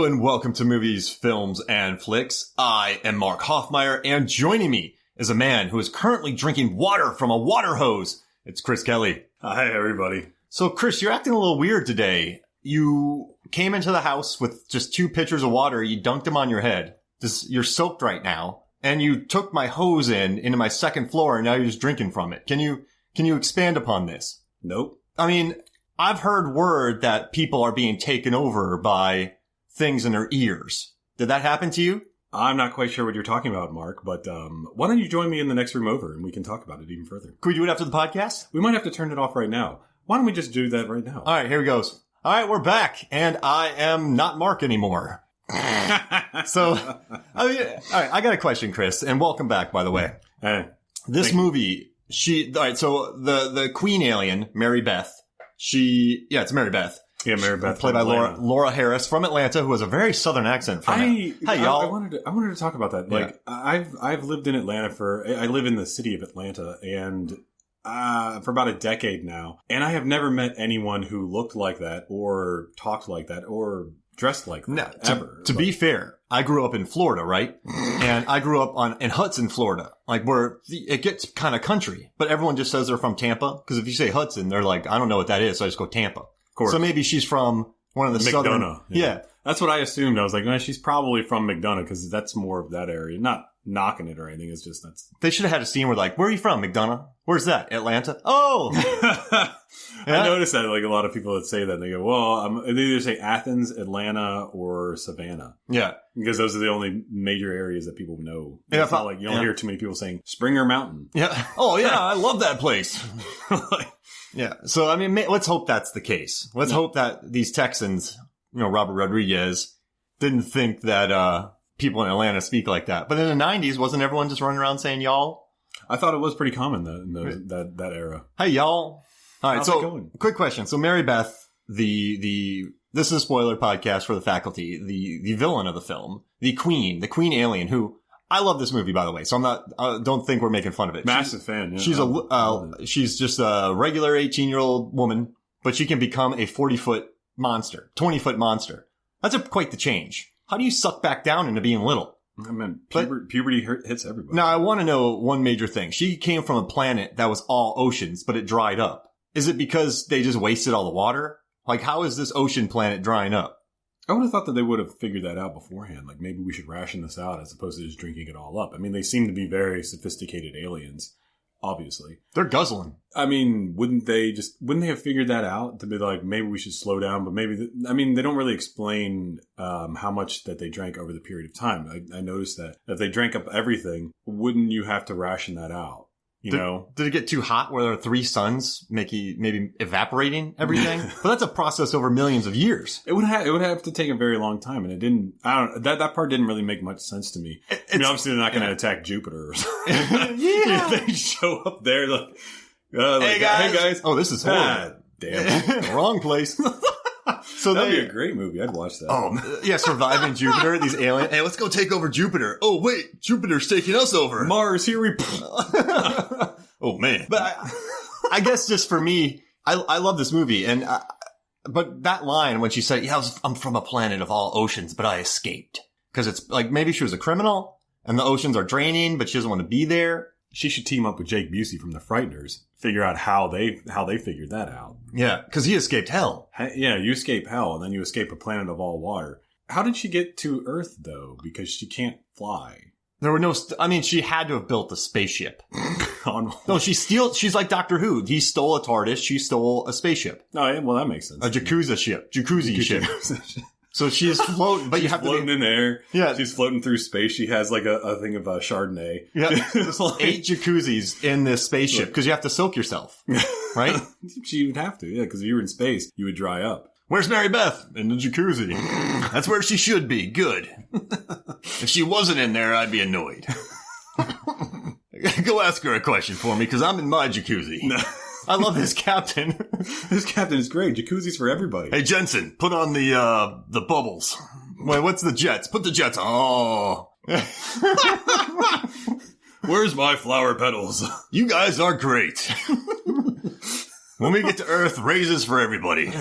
Hello and welcome to Movies, Films, and Flicks. I am Mark Hoffmeyer, and joining me is a man who is currently drinking water from a water hose. It's Chris Kelly. Hi, everybody. So, Chris, you're acting a little weird today. You came into the house with just 2 pitchers of water. You dunked them on your head. You're soaked right now. And you took my hose into my second floor, and now you're just drinking from it. Can you expand upon this? Nope. I mean, I've heard word that people are being taken over by things in their ears. Did that happen to you? I'm not quite sure what you're talking about, Mark, but why don't you join me in the next room over and we can talk about it even further. Could we do it after the podcast? We might have to turn it off right now. Why don't we just do that right now? All right, here we goes. All right, we're back, and I am not Mark anymore. So, I mean, all right, I got a question, Chris, and welcome back, by the way. Hey, this movie, all right, so the queen alien, Mary Beth, it's Mary Beth. Yeah, Mary Beth. Played by Laura Harris from Atlanta, who has a very southern accent. Hi, y'all. I wanted to talk about that. Like, yeah. I've lived in Atlanta I live in the city of Atlanta, and for about a decade now, and I have never met anyone who looked like that, or talked like that, or dressed like that, ever. To be fair, I grew up in Florida, right? And I grew up in Hudson, Florida, like where it gets kind of country, but everyone just says they're from Tampa, because if you say Hudson, they're like, I don't know what that is, so I just go Tampa. Of course. So maybe she's from one of the southern... McDonough. Yeah. That's what I assumed. I was like, she's probably from McDonough, because that's more of that area. Not knocking it or anything. It's just They should have had a scene where like, where are you from, McDonough? Where's that? Atlanta? Oh! Yeah. I noticed that, like, a lot of people that say that, they go, well, they either say Athens, Atlanta, or Savannah. Yeah. Because those are the only major areas that people know. Yeah, it's not like you don't hear too many people saying Springer Mountain. Yeah. Oh, yeah, I love that place. Yeah. So, I mean, let's hope that's the case. Let's hope that these Texans, Robert Rodriguez, didn't think that people in Atlanta speak like that. But in the 90s, wasn't everyone just running around saying y'all? I thought it was pretty common in that era. Hey, y'all. All right, how's it going? Quick question. So Mary Beth, this is a spoiler podcast for the faculty, the villain of the film, the queen alien, who, I love this movie, by the way, so I'm not, don't think we're making fun of it. Massive fan, yeah. She's just a regular 18-year-old woman, but she can become a 40-foot monster, 20-foot monster. That's quite the change. How do you suck back down into being little? I mean, puberty hits everybody. Now, I want to know one major thing. She came from a planet that was all oceans, but it dried up. Is it because they just wasted all the water? Like, how is this ocean planet drying up? I would have thought that they would have figured that out beforehand. Like, maybe we should ration this out as opposed to just drinking it all up. I mean, they seem to be very sophisticated aliens, obviously. They're guzzling. I mean, wouldn't they have figured that out to be like, maybe we should slow down, but maybe, they don't really explain how much that they drank over the period of time. I noticed that if they drank up everything, wouldn't you have to ration that out? Did it get too hot where there are 3 suns maybe evaporating everything? But that's a process over millions of years. It would have to take a very long time, and it didn't. I don't. That part didn't really make much sense to me. Obviously they're not going to attack Jupiter or something. Yeah, they show up there like, hey guys. Oh, this is horrible. Damn, wrong place. So that'd be a great movie. I'd watch that. Oh, yeah, surviving Jupiter, these aliens. Hey, let's go take over Jupiter. Oh, wait, Jupiter's taking us over. Mars, here we... Oh, man. But I guess just for me, I love this movie. But that line when she said, I'm from a planet of all oceans, but I escaped. Because it's like maybe she was a criminal and the oceans are draining, but she doesn't want to be there. She should team up with Jake Busey from The Frighteners. Figure out how they figured that out. Yeah, because he escaped hell. Yeah, you escape hell, and then you escape a planet of all water. How did she get to Earth, though? Because she can't fly. There were no... she had to have built a spaceship. No, she's like Doctor Who. He stole a TARDIS. She stole a spaceship. Oh, yeah, well, that makes sense. A jacuzzi ship. So she's floating, but you have to floating in air. Yeah, she's floating through space. She has like a thing of Chardonnay. Yeah, there's like 8 jacuzzis in this spaceship because you have to soak yourself, right? She would have to, yeah, because if you were in space, you would dry up. Where's Mary Beth? In the jacuzzi. That's where she should be. Good. If she wasn't in there, I'd be annoyed. Go ask her a question for me because I'm in my jacuzzi. No. I love this captain. This captain is great. Jacuzzi's for everybody. Hey, Jensen, put on the bubbles. Wait, what's the jets? Put the jets on. Oh. Where's my flower petals? You guys are great. When we get to Earth, raises for everybody.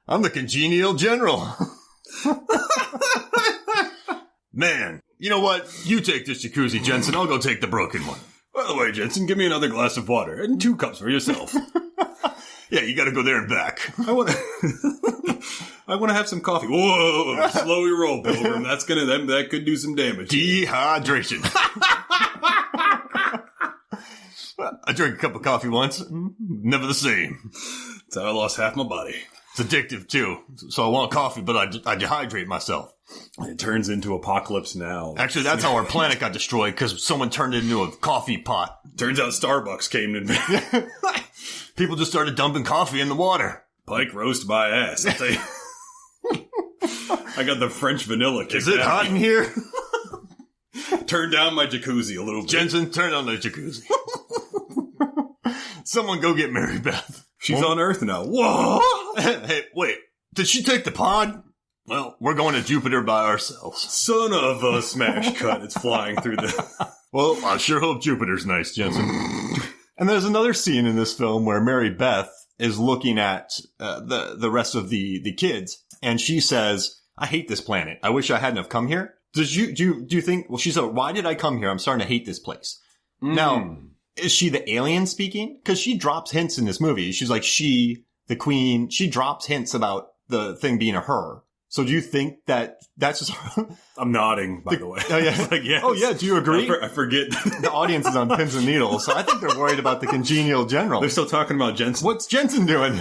I'm the congenial general. Man, you know what? You take this jacuzzi, Jensen. I'll go take the broken one. By the way, Jensen, give me another glass of water and 2 cups for yourself. Yeah, you gotta go there and back. I want to have some coffee. Whoa, slow your roll, Pilgrim. That could do some damage. Dehydration. I drank a cup of coffee once. Never the same. That's how I lost half my body. It's addictive, too. So I want coffee, but I dehydrate myself. It turns into Apocalypse Now. Actually, that's how our planet got destroyed, because someone turned it into a coffee pot. Turns out Starbucks came in. People just started dumping coffee in the water. Pike roast my ass. I'll tell you. I got the French vanilla kick. Is it hot in here? Turn down my jacuzzi a little bit. Jensen, turn on the jacuzzi. Someone go get Mary Beth. She's on Earth now. Whoa! Hey, wait. Did she take the pod? Well, we're going to Jupiter by ourselves. Son of a smash cut. It's flying through the... Well, I sure hope Jupiter's nice, Jensen. And there's another scene in this film where Mary Beth is looking at the rest of the kids, and she says, I hate this planet. I wish I hadn't have come here. Do you think, well, she said, why did I come here? I'm starting to hate this place. Now, is she the alien speaking? Because she drops hints in this movie. She's like, the queen, she drops hints about the thing being a her. So do you think that that's just her? I'm nodding, by the way. Oh, yeah. Like, yes. Oh, yeah. Do you agree? I forget. The audience is on pins and needles. So I think they're worried about the congenial general. They're still talking about Jensen. What's Jensen doing?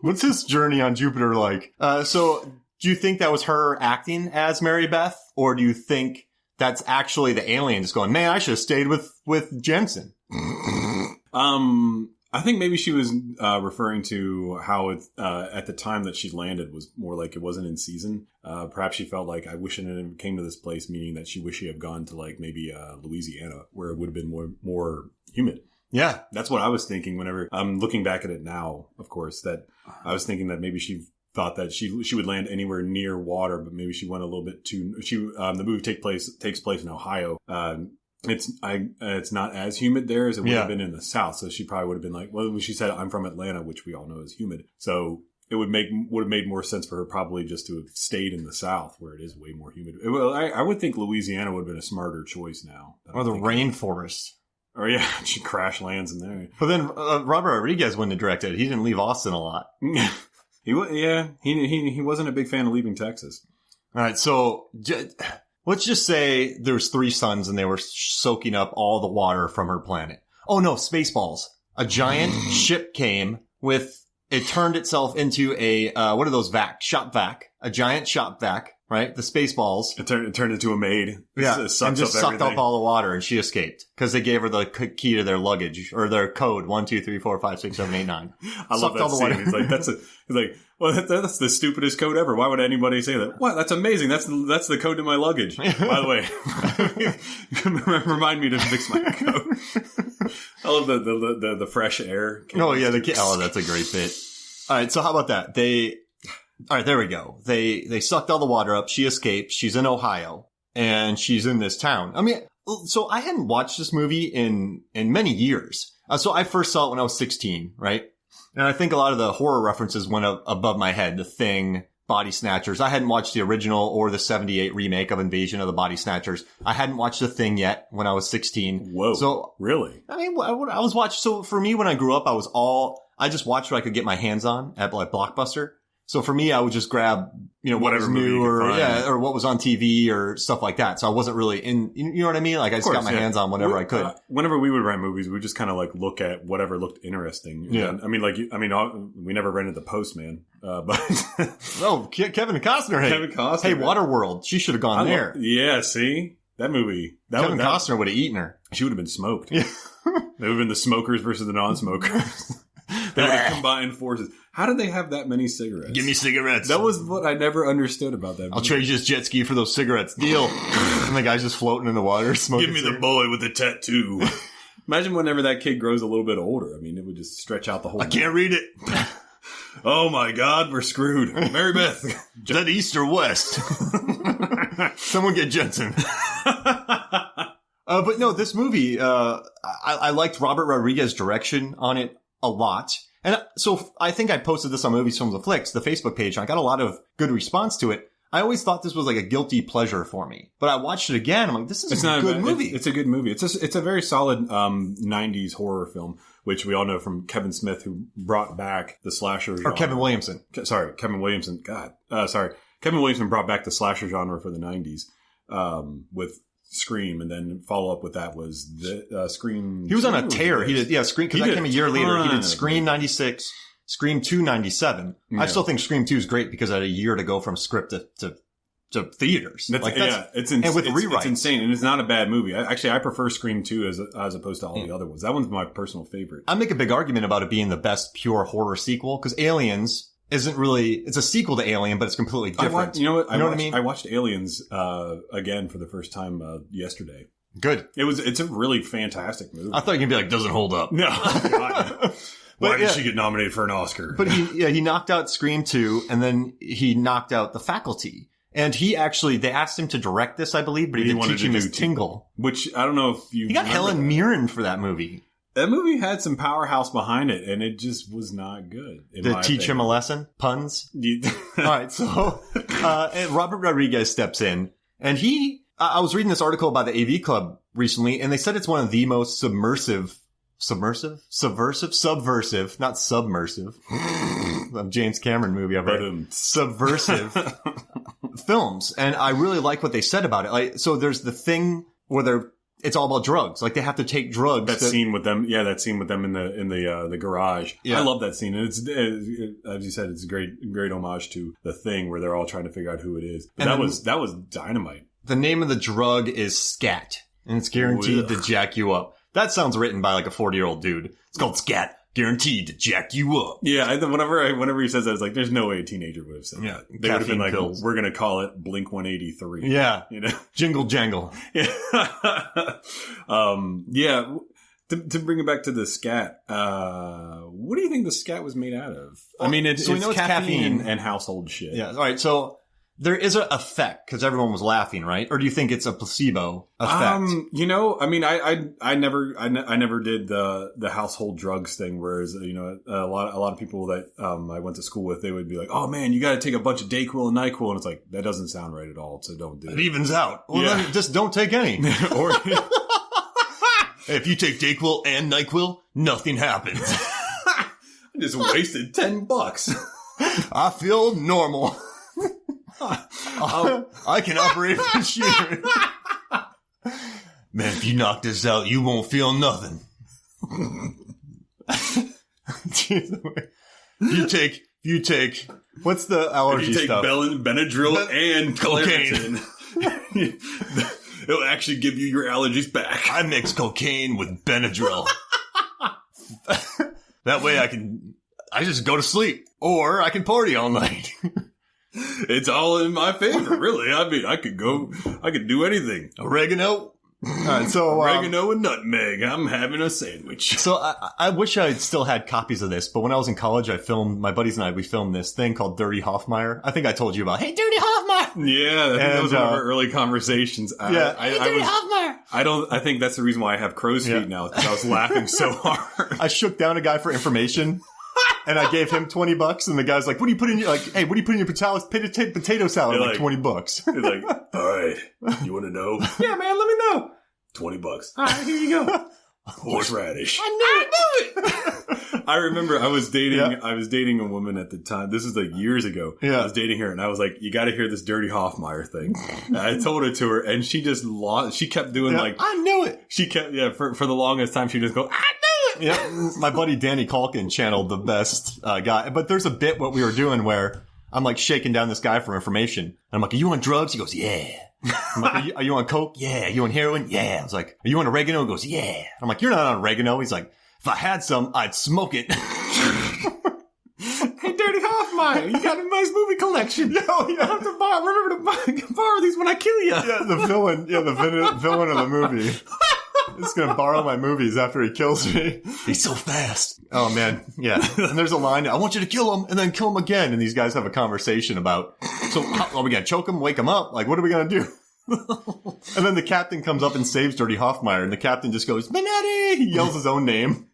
What's his journey on Jupiter like? So do you think that was her acting as Mary Beth? Or do you think that's actually the alien just going, man, I should have stayed with Jensen? I think maybe she was referring to how it, at the time that she landed was more like it wasn't in season. Perhaps she felt like, I wish it had came to this place, meaning that she wished she had gone to like maybe Louisiana, where it would have been more humid. Yeah. That's what I was thinking whenever I'm looking back at it now, of course, that I was thinking that maybe she thought that she would land anywhere near water, but maybe she went a little bit too, the movie takes place in Ohio. It's not as humid there as it would have been in the South. So she probably would have been like, well, she said, I'm from Atlanta, which we all know is humid. So it would have made more sense for her probably just to have stayed in the South where it is way more humid. Well, I would think Louisiana would have been a smarter choice now. Or the rainforest. Or yeah, she crash lands in there. But then Robert Rodriguez wouldn't have directed. He didn't leave Austin a lot. He wasn't a big fan of leaving Texas. All right, so let's just say there's 3 suns and they were soaking up all the water from her planet. Oh no, Spaceballs. A giant ship came with, it turned itself into a, what are those shop vac? A giant shop vac, right? The Spaceballs. It turned into a maid. Yeah, and just sucked up all the water and she escaped. Because they gave her the key to their luggage, or their code, 1, 2, 3, 4, 5, 6, 7, 8, 9. I love that scene. He's like, he's like, well, that's the stupidest code ever. Why would anybody say that? What? That's amazing. That's the code to my luggage. By the way, remind me to fix my code. I love the fresh air. Oh yeah, that's a great bit. All right, so how about that? All right, there we go. They sucked all the water up. She escaped. She's in Ohio, and she's in this town. I mean, so I hadn't watched this movie in many years. So I first saw it when I was 16, right? And I think a lot of the horror references went above my head. The Thing, Body Snatchers. I hadn't watched the original or the 78 remake of Invasion of the Body Snatchers. I hadn't watched The Thing yet when I was 16. Whoa. So, really? I mean, I was watching. So for me, when I grew up, I just watched what I could get my hands on at like Blockbuster. So for me, I would just grab, whatever was new or what was on TV or stuff like that. So I wasn't really in, you know what I mean? Like I just got my hands on whatever I could. Whenever we would rent movies, we would just kind of like look at whatever looked interesting. Yeah. And, we never rented The Postman, but. Oh, Kevin Costner. Hey, Kevin Costner. Hey, Waterworld. She should have gone there. Yeah, see? That movie. Kevin Costner would have eaten her. She would have been smoked. Yeah. They would have been the smokers versus the non-smokers. They would have combined forces. How did they have that many cigarettes? Give me cigarettes. That was what I never understood about that movie. I'll trade you this jet ski for those cigarettes. Deal. And the guy's just floating in the water smoking. Give me the boy with the tattoo. Imagine whenever that kid grows a little bit older. I mean, it would just stretch out the whole... I can't read it. Oh my God, we're screwed. Mary Beth. Is that east or west? Someone get Jensen. But no, this movie, I liked Robert Rodriguez's direction on it a lot. And so I think I posted this on Movies, Films, and Flicks, the Facebook page, and I got a lot of good response to it. I always thought this was like a guilty pleasure for me, but I watched it again. I'm like, this is a good movie. It's a good movie. It's a very solid 90s horror film, which we all know from Kevin Smith, who brought back the slasher genre. Or Kevin Williamson. Sorry, Kevin Williamson. Kevin Williamson brought back the slasher genre for the 90s with Scream, and then follow up with that was the Scream. He was on a tear. He did, Scream, because that came a year later. He did Scream 96. Scream 2 97. Yeah. I still think Scream 2 is great because I had a year to go from script to theaters. And with rewrites. It's insane, and it's not a bad movie. I prefer Scream 2 as opposed to all the other ones. That one's my personal favorite. I make a big argument about it being the best pure horror sequel because Aliens isn't really. It's a sequel to Alien, but it's completely different. You know what I mean? I watched Aliens again for the first time yesterday. Good. It's a really fantastic movie. I thought you were gonna be like, doesn't hold up. No. Why did she get nominated for an Oscar? But he knocked out Scream 2, and then he knocked out The Faculty. And they asked him to direct this, I believe, but he didn't teach him his Tingle. Which, I don't know if you... He got Helen Mirren for that movie. That movie had some powerhouse behind it, and it just was not good. To teach him a lesson? Puns? All right, so and Robert Rodriguez steps in, and I was reading this article by the AV Club recently, and they said it's one of the most subversive, not submersive. James Cameron movie I've read. Subversive films. And I really like what they said about it. Like, so there's the thing where it's all about drugs. Like they have to take drugs. That scene with them in the garage. Yeah. I love that scene. And it's as you said, it's a great homage to The Thing, where they're all trying to figure out who it is. But that was dynamite. The name of the drug is Scat, and it's guaranteed to jack you up. That sounds written by like a 40-year-old dude. It's called Scat, guaranteed to jack you up. Yeah, whenever he says that, it's like, there's no way a teenager would have said that. They would have been like, pills. We're going to call it Blink 183. Yeah. You know? Jingle jangle. Yeah. To bring it back to the Scat, what do you think the Scat was made out of? Well, I mean, it's caffeine and household shit. Yeah. All right. So there is an effect because everyone was laughing, right? Or do you think it's a placebo effect? I mean, I never did the household drugs thing. Whereas, a lot of people that I went to school with, they would be like, "Oh man, you got to take a bunch of Dayquil and Nyquil," and it's like that doesn't sound right at all. So don't do it. It evens out. Well, then just don't take any. Or hey, if you take Dayquil and Nyquil, nothing happens. I just wasted $10. I feel normal. I can operate a machinery. Man, if you knock this out, you won't feel nothing. You take what's the allergy stuff? You take Benadryl and cocaine. It'll actually give you your allergies back. I mix cocaine with Benadryl. That way I just go to sleep. Or I can party all night. It's all in my favor, really. I mean, I could do anything. Oregano. All right, so oregano and nutmeg. I'm having a sandwich. So I wish I still had copies of this, but when I was in college, my buddies and we filmed this thing called Dirty Hoffmeyer. I think I told you about. Hey, Dirty Hoffmeyer. Yeah, I think that was one of our early conversations. Hey, Dirty Hoffmeyer. I think that's the reason why I have crow's feet now, because I was laughing so hard. I shook down a guy for information. And I gave him $20, and the guy's like, "What do you put in your potato salad?" Like $20. He's like, "All right, you want to know?" Yeah, man, let me know. $20. All right, here you go. Horseradish. I knew it. I remember I was dating a woman at the time. This is like years ago. Yeah. I was dating her, and I was like, "You got to hear this Dirty Hoffmeyer thing." And I told it to her, and she just lost. She kept doing I knew it. She kept for the longest time. She just go, "I knew it." Yeah, my buddy Danny Culkin channeled the best guy. But there's a bit what we were doing where I'm like shaking down this guy for information. And I'm like, "Are you on drugs?" He goes, "Yeah." I'm like, are you on coke? Yeah. Are you on heroin? Yeah. I was like, "Are you on oregano?" He goes, "Yeah." I'm like, "You're not on oregano." He's like, "If I had some, I'd smoke it." Hey, Dirty Hoffmeyer, you got a nice movie collection. No, you have to remember to borrow these when I kill you. Yeah, the villain of the movie. He's going to borrow my movies after he kills me. He's so fast. Oh, man. Yeah. And there's a line, "I want you to kill him and then kill him again." And these guys have a conversation about, so are we going to choke him, wake him up? Like, what are we going to do? And then the captain comes up and saves Dirty Hoffmeyer. And the captain just goes, "Minetti!" He yells his own name.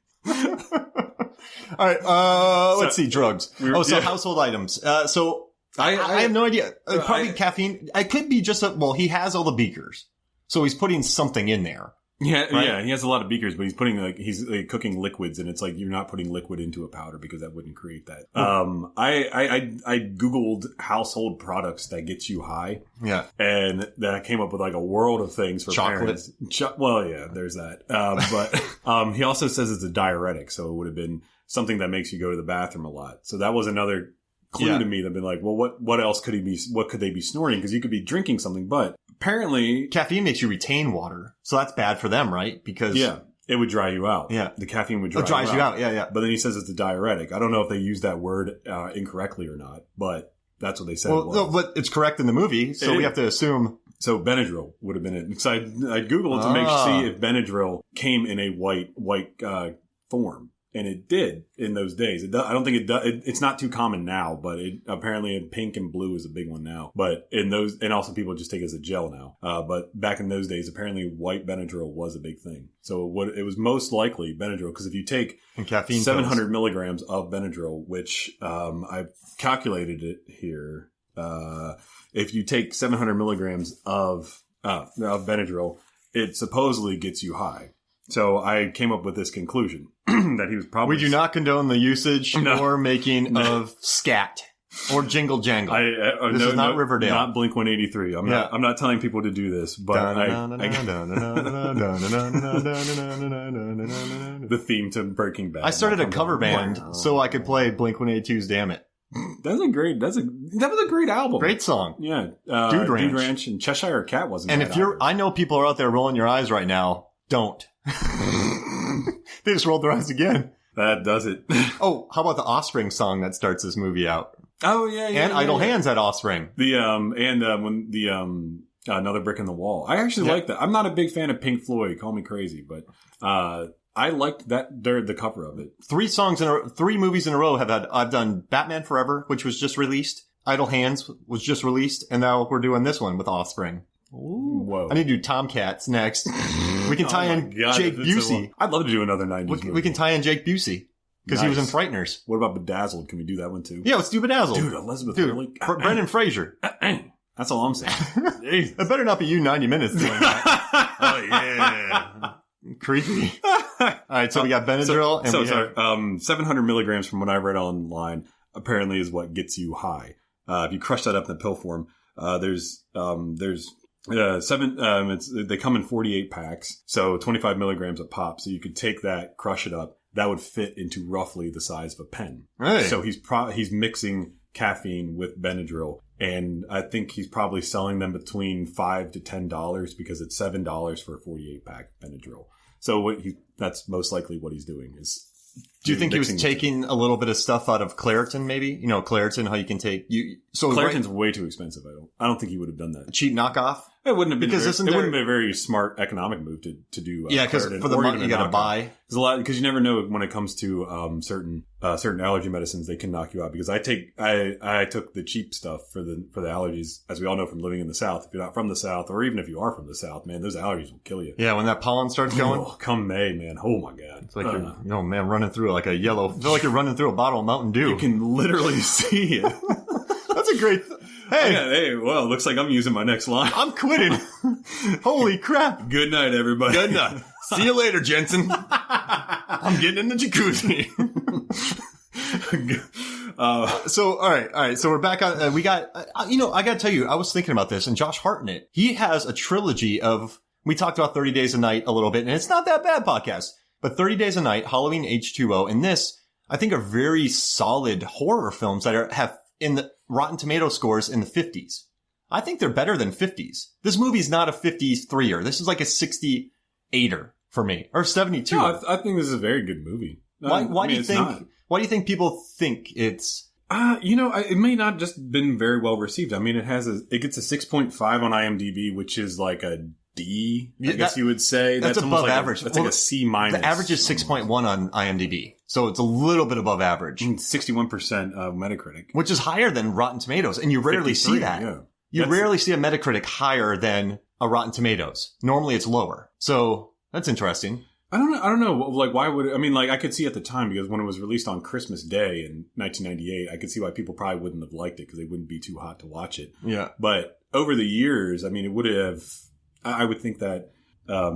All right. Let's see. Drugs. Household items. So I have no idea. Probably caffeine. It could be just he has all the beakers. So he's putting something in there. Yeah, right? Yeah, he has a lot of beakers, but he's putting he's cooking liquids, and it's like you're not putting liquid into a powder because that wouldn't create that. I googled household products that get you high. Yeah, and then I came up with like a world of things for chocolate. Parents. Well, yeah, there's that. But he also says it's a diuretic, so it would have been something that makes you go to the bathroom a lot. So that was another clue to me that'd been like, well, what else could he be? What could they be snorting? Because you could be drinking something, but apparently caffeine makes you retain water, so that's bad for them, right? Because it would dry you out. Yeah, the caffeine would dry you out. Yeah. But then he says it's a diuretic. I don't know if they used that word incorrectly or not, but that's what they said. Well, no, but it's correct in the movie, so we have to assume. So Benadryl would have been it. Because I googled to see if Benadryl came in a white form. And it did in those days. I don't think it does. It's not too common now, but apparently pink and blue is a big one now. But in those, and also people just take it as a gel now. But back in those days, apparently white Benadryl was a big thing. So it was most likely Benadryl, because if you take 700 milligrams of Benadryl, which I calculated it here, if you take 700 milligrams of Benadryl, it supposedly gets you high. So I came up with this conclusion that he was probably... We do not condone the usage or making of scat or jingle jangle. This is not Riverdale. Not Blink-183. I'm not telling people to do this, but the theme to Breaking Bad. I started a cover band so I could play Blink-182's Damn It. That was a great album. Great song. Yeah. Dude Ranch and Cheshire Cat wasn't. And I know people are out there rolling your eyes right now. Don't. They just rolled their eyes again. That does it. Oh, how about the Offspring song that starts this movie out? Oh yeah. And Idle Hands had Offspring. When Another Brick in the Wall. I actually like that. I'm not a big fan of Pink Floyd. Call me crazy, but I liked the cover of it. 3 movies in a row I've done Batman Forever, which was just released. Idle Hands was just released, and now we're doing this one with Offspring. Ooh. Whoa. I need to do Tomcats next. We can tie in Jake Busey. I'd love to do another 90s movie. We can tie in Jake Busey, because he was in Frighteners. What about Bedazzled? Can we do that one too? Yeah, let's do Bedazzled. Dude, Elizabeth Hurley. Brendan Fraser. That's all I'm saying. It better not be you 90 minutes doing that. Oh, yeah. Creepy. All right, so we got Benadryl. 700 milligrams from what I read online apparently is what gets you high. If you crush that up in the pill form, there's they come in 48 packs, so 25 milligrams a pop. So you could take that, crush it up. That would fit into roughly the size of a pen. Right. So he's mixing caffeine with Benadryl, and I think he's probably selling them between $5 to $10 because it's $7 for a 48 pack Benadryl. So that's most likely what he's doing is. Do you think he was taking a little bit of stuff out of Claritin, maybe? You know, Claritin, how you can take Claritin's way too expensive. I don't think he would have done that. Cheap knockoff? It wouldn't have been it wouldn't have been a very smart economic move to do. Yeah, because for the money you got to buy. Because you never know when it comes to certain allergy medicines, they can knock you out. Because I took the cheap stuff for the allergies, as we all know from living in the South. If you're not from the South, or even if you are from the South, man, those allergies will kill you. Yeah, when that pollen starts going, come May, man, oh my god, it's like you're running through like a yellow. I feel like you're running through a bottle of Mountain Dew. You can literally see it. That's a great. Hey, well, looks like I'm using my next line. I'm quitting. Holy crap. Good night, everybody. Good night. See you later, Jensen. I'm getting in the jacuzzi. So, all right. So we're back on, we got, I got to tell you, I was thinking about this, and Josh Hartnett, he has a trilogy of, we talked about 30 Days a Night a little bit, and it's not that bad podcast, but 30 Days a Night, Halloween H2O, and this, I think are very solid horror films that have in the Rotten Tomato scores in the 50s. I think they're better than 50s. This movie's not a 53er. This is like a 68er for me, or 72. No, I think this is a very good movie. Why do you think people think it's? It may not just been very well received. I mean, it gets a 6.5 on IMDb, which is like a D, I guess you would say. That's above average. That's like a C minus. The average is 6.1 on IMDb. So it's a little bit above average. 61% of Metacritic. Which is higher than Rotten Tomatoes. And you rarely see that. Yeah. You rarely see a Metacritic higher than a Rotten Tomatoes. Normally it's lower. So that's interesting. I don't know. Like, why would... I mean, like, I could see at the time, because when it was released on Christmas Day in 1998, I could see why people probably wouldn't have liked it, because they wouldn't be too hot to watch it. Yeah. But over the years, I mean, it would have... I would think that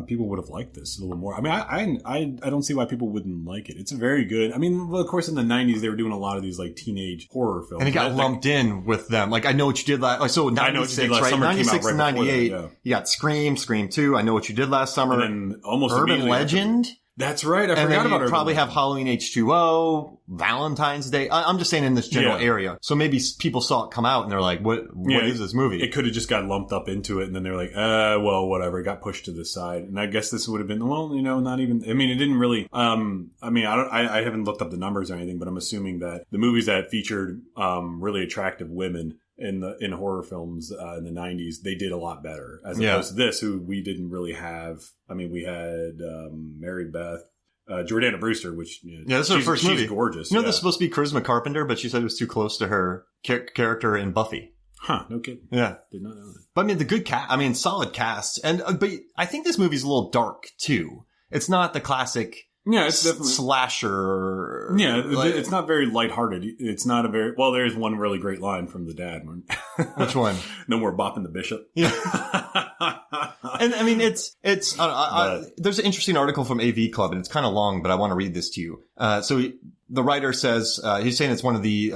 people would have liked this a little more. I mean, I don't see why people wouldn't like it. It's very good. I mean, well, of course, in the 90s, they were doing a lot of these, like, teenage horror films. And it got lumped in with them. Like, I Know What You Did Last... Like, so 96, right? Summer 96 came and out right 98. that, yeah. You got Scream, Scream 2, I Know What You Did Last Summer. And then almost Urban Legend. That's right. I and forgot then about you Urban probably Legend. have Halloween H2O, Valentine's Day. I'm just saying in this general area. So maybe people saw it come out and they're like, what is this movie? It could have just got lumped up into it, and then they're like, well, whatever. It got pushed to the side. And I guess this would have been, well, not even, I mean, it didn't really, I mean, I haven't looked up the numbers or anything, but I'm assuming that the movies that featured really attractive women in horror films in the 90s, they did a lot better as opposed to this, who we didn't really have. I mean, we had Mary Beth, Jordana Brewster, which this is her first movie. She's gorgeous. This is supposed to be Charisma Carpenter, but she said it was too close to her character in Buffy. Huh? No kidding. Yeah, did not know that. But I mean, the good cast. I mean, solid cast, and but I think this movie's a little dark too. It's not the classic. Yeah, it's definitely slasher. Yeah, it's not very lighthearted. It's not a very... Well, there's one really great line from the dad. Which one? No more bopping the bishop. Yeah. And I mean, it's there's an interesting article from AV Club, and it's kind of long, but I want to read this to you. The writer says, he's saying it's one of the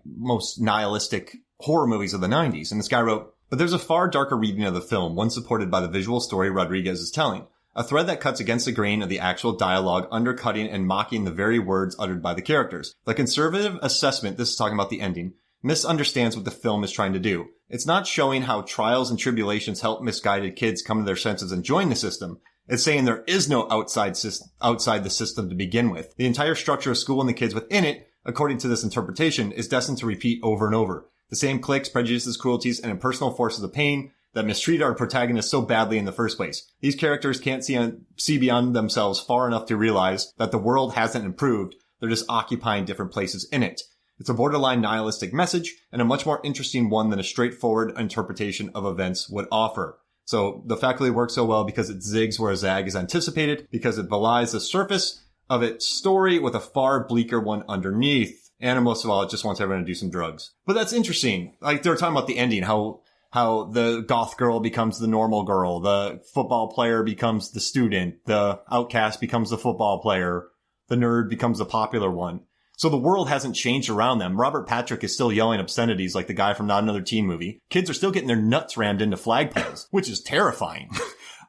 most nihilistic horror movies of the 90s. And this guy wrote, but there's a far darker reading of the film, one supported by the visual story Rodriguez is telling. A thread that cuts against the grain of the actual dialogue, undercutting and mocking the very words uttered by the characters. The conservative assessment, this is talking about the ending, misunderstands what the film is trying to do. It's not showing how trials and tribulations help misguided kids come to their senses and join the system. It's saying there is no outside the system to begin with. The entire structure of school and the kids within it, according to this interpretation, is destined to repeat over and over. The same cliques, prejudices, cruelties, and impersonal forces of pain that mistreat our protagonists so badly in the first place. These characters can't see beyond themselves far enough to realize that the world hasn't improved. They're just occupying different places in it. It's a borderline nihilistic message, and a much more interesting one than a straightforward interpretation of events would offer. So the faculty works so well because it zigs where a zag is anticipated, because it belies the surface of its story with a far bleaker one underneath. And most of all, it just wants everyone to do some drugs. But that's interesting. Like, they were talking about the ending, how the goth girl becomes the normal girl, the football player becomes the student, the outcast becomes the football player, the nerd becomes the popular one. So the world hasn't changed around them. Robert Patrick is still yelling obscenities like the guy from Not Another Teen Movie. Kids are still getting their nuts rammed into flagpoles, which is terrifying.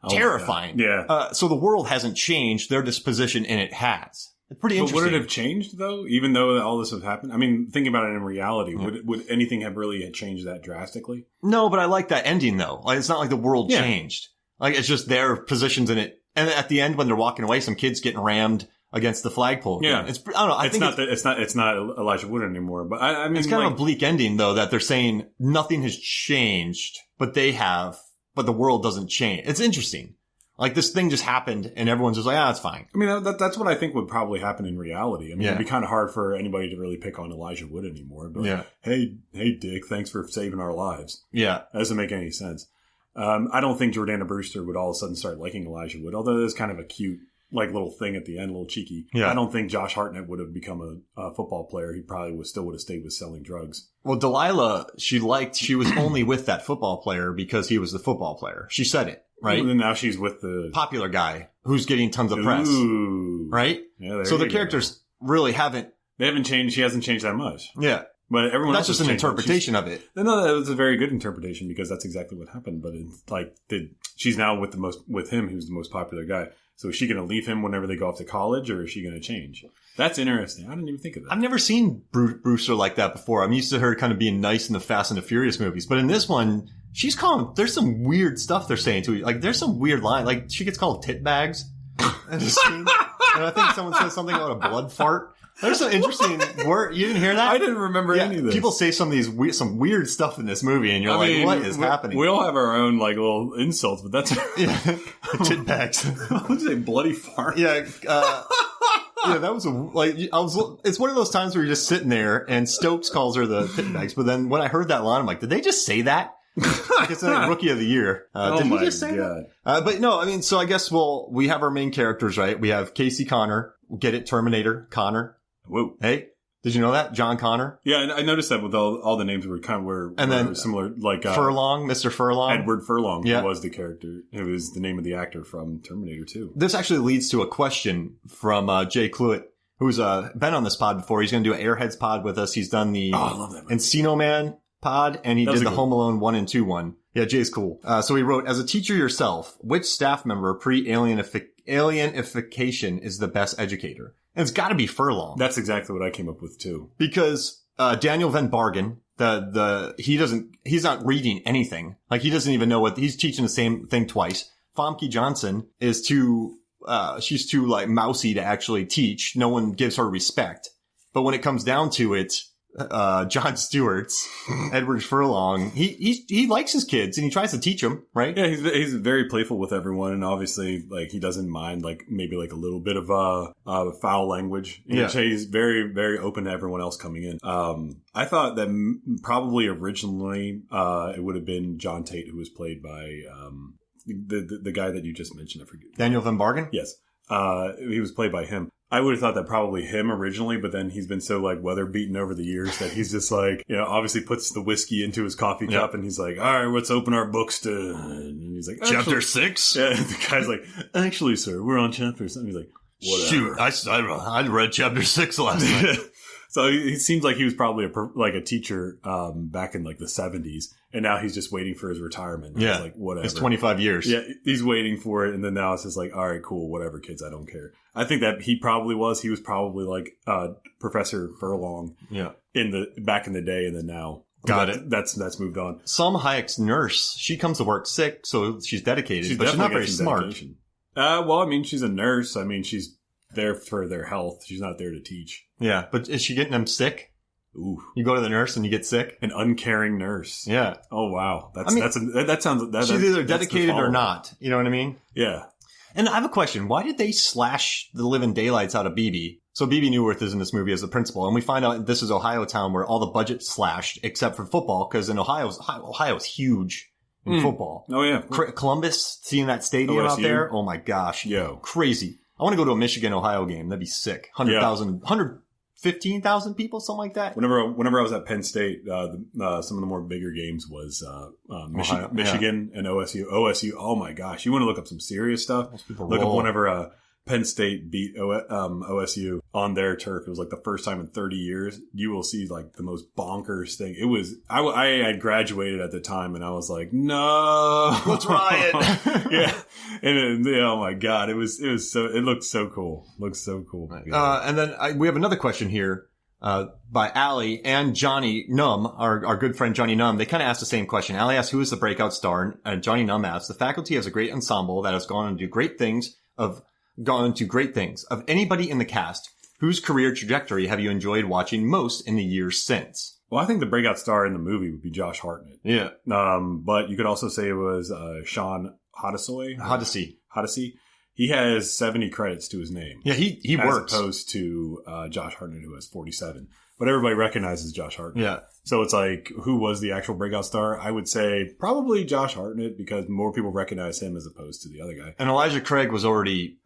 Terrifying. Yeah. So the world hasn't changed. Their disposition in it has. It's pretty interesting. But would it have changed, though, even though all this has happened? I mean, thinking about it in reality, would anything have really changed that drastically? No, but I like that ending, though. Like, it's not like the world changed. Like, it's just their positions in it. And at the end, when they're walking away, some kid's getting rammed against the flagpole. Yeah. I don't know. It's not Elijah Wood anymore. But I mean, it's kind of a bleak ending, though, that they're saying nothing has changed, but the world doesn't change. It's interesting. Like, this thing just happened, and everyone's just like, it's fine. I mean, that's what I think would probably happen in reality. I mean, it'd be kind of hard for anybody to really pick on Elijah Wood anymore. But hey, Dick, thanks for saving our lives. Yeah. That doesn't make any sense. I don't think Jordana Brewster would all of a sudden start liking Elijah Wood, although there's kind of a cute, like, little thing at the end, a little cheeky. Yeah. I don't think Josh Hartnett would have become a football player. He probably still would have stayed with selling drugs. Well, Delilah, she was only with that football player because he was the football player. She said it. Right? And now she's with the popular guy who's getting tons of press. Ooh. Right? Yeah, so the characters really haven't. They haven't changed. She hasn't changed that much. Yeah. But everyone That's else just an interpretation of it. No, that was a very good interpretation because that's exactly what happened. But it's like, she's now with him, who's the most popular guy. So is she going to leave him whenever they go off to college, or is she going to change? That's interesting. I didn't even think of that. I've never seen Brewster like that before. I'm used to her kind of being nice in the Fast and the Furious movies. But in this one, she's calling, there's some weird stuff they're saying to her. Like, there's some weird line. Like, she gets called tit bags in the scene. And I think someone says something about a blood fart. There's some interesting word. You didn't hear that? I didn't remember any of this. People say some weird stuff in this movie, and you're what is happening? We all have our own, like, little insults, but that's... Tit bags. I would say bloody fart. Yeah, that was it's one of those times where you're just sitting there, and Stokes calls her the tit bags, but then when I heard that line, I'm like, did they just say that? Like it's a rookie of the year. Did he just say that? But no, I mean, so I guess we have our main characters, right? We have Casey Connor. Get it? Terminator Connor. Whoa. Hey, did you know that? John Connor. Yeah, I noticed that with all the names were similar. Like Furlong, Mr. Furlong. Edward Furlong was the character. It was the name of the actor from Terminator 2. This actually leads to a question from Jay Cluett, who's been on this pod before. He's going to do an Airheads pod with us. He's done the I love that movie. Encino Man pod, and he did the Home Alone 1 and 2 one. Yeah, Jay's cool. So he wrote, as a teacher yourself, which staff member pre-alienification is the best educator? And it's got to be Furlong. That's exactly what I came up with too. Because Daniel Van Bargen, he's not reading anything. Like he doesn't even know he's teaching the same thing twice. Famke Johnson is she's too like mousy to actually teach. No one gives her respect. But when it comes down to it, Jon Stewart's Edward Furlong, he likes his kids and he tries to teach them, right? Yeah, he's very playful with everyone, and obviously like he doesn't mind like maybe like a little bit of foul language. Yeah, he's very very open to everyone else coming in. I thought that probably originally it would have been John Tate, who was played by the guy that you just mentioned. I forget. Daniel Van Bargen. Yes, he was played by him. I would have thought that probably him originally, but then he's been so like weather beaten over the years that he's just like, obviously puts the whiskey into his coffee cup and he's like, all right, let's open our books to, and he's like, chapter 6. Yeah, the guy's like, actually, sir, we're on chapter 7. He's like, whatever. Shoot, I read chapter 6 last night. So he seems like he was probably a teacher back in like the 70s, and now he's just waiting for his retirement. Yeah, like whatever. It's 25 years. Yeah, he's waiting for it, and then now it's just like, all right, cool, whatever, kids, I don't care. I think that he was probably like Professor Furlong. Yeah, back in the day, and then now. Got it. That's moved on. Salma Hayek's nurse, she comes to work sick, so she's dedicated, but she's not very smart. Well, I mean, she's a nurse. I mean, she's there for their health. She's not there to teach. Yeah, but is she getting them sick? Ooh. You go to the nurse and you get sick? An uncaring nurse. Yeah. Oh, wow. That sounds... She's either dedicated or not. You know what I mean? Yeah. And I have a question. Why did they slash the living daylights out of BB? So BB Newirth is in this movie as the principal, and we find out this is Ohio town where all the budget slashed except for football, because in Ohio's huge in football. Oh, yeah. Columbus, seeing that stadium out there? Oh, my gosh. Yo. Crazy. I want to go to a Michigan-Ohio game. That'd be sick. 115,000 people, something like that. Whenever I was at Penn State, some of the more bigger games was Michigan and OSU. OSU, oh my gosh. You want to look up some serious stuff? Look up whenever Penn State beat OSU on their turf. It was like the first time in 30 years. You will see like the most bonkers thing. It was, I had graduated at the time and I was like, no, let's riot. Yeah. And oh my God, it looked so cool. Looks so cool. And then we have another question here. By Allie and Johnny Num, our good friend Johnny Num. They kind of asked the same question. Allie asked, who is the breakout star? And Johnny Num asked, the faculty has a great ensemble that has gone on to do great things. Of anybody in the cast, whose career trajectory have you enjoyed watching most in the years since? Well, I think the breakout star in the movie would be Josh Hartnett. Yeah. But you could also say it was Sean Hoddesy. He has 70 credits to his name. Yeah, he works. As opposed to Josh Hartnett, who has 47. But everybody recognizes Josh Hartnett. Yeah. So it's like, who was the actual breakout star? I would say probably Josh Hartnett, because more people recognize him as opposed to the other guy. And Elijah Craig was already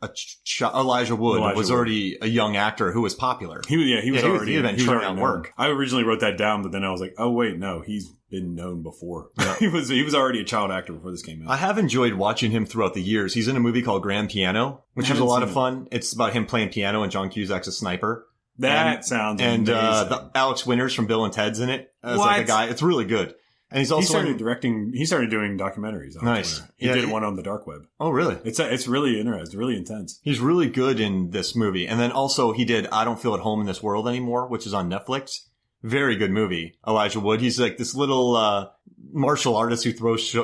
Elijah Wood was already a young actor who was popular. He was already on work. I originally wrote that down, but then I was like, oh wait, no, he's been known before. Yeah. he was already a child actor before this came out. I have enjoyed watching him throughout the years. He's in a movie called Grand Piano, which was a lot of fun. It's about him playing piano and John Cusack's a sniper. Sounds amazing. And Alex Winters from Bill and Ted's in it as like a guy. It's really good. And he's also he started doing documentaries. Nice. He did one on the dark web. Oh, really? It's really interesting. It's really intense. He's really good in this movie. And then also he did I Don't Feel at Home in This World Anymore, which is on Netflix. Very good movie. Elijah Wood. He's like this little martial artist who throws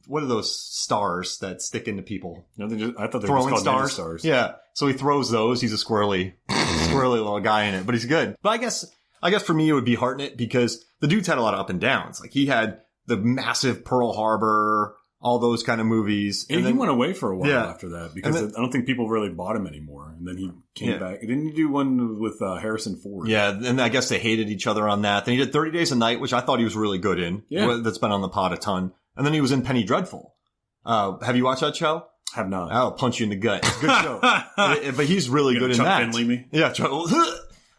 what are those stars that stick into people? No, I thought they were called stars. Yeah. So he throws those. He's a squirrely little guy in it, but he's good. But I guess for me it would be Hartnett, because the dude's had a lot of up and downs. Like he had the massive Pearl Harbor all those kind of movies. And then, he went away for a while after that because then, I don't think people really bought him anymore. And then he came back. Didn't he do one with Harrison Ford? Yeah, and I guess they hated each other on that. Then he did 30 Days a Night, which I thought he was really good in. Yeah. That's been on the pod a ton. And then he was in Penny Dreadful. Have you watched that show? Have not. I'll punch you in the gut. It's a good show. But he's really good in Chuck that. Finley me? Yeah,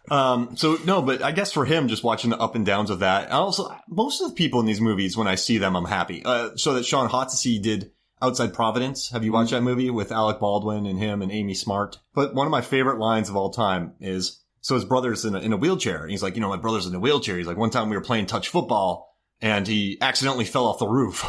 but I guess for him, just watching the up and downs of that. And also, most of the people in these movies, when I see them, I'm happy. So that Sean Hotsey did Outside Providence. Have you watched that movie with Alec Baldwin and him and Amy Smart? But one of my favorite lines of all time is, so his brother's in a wheelchair. And he's like, my brother's in a wheelchair. He's like, one time we were playing touch football and he accidentally fell off the roof.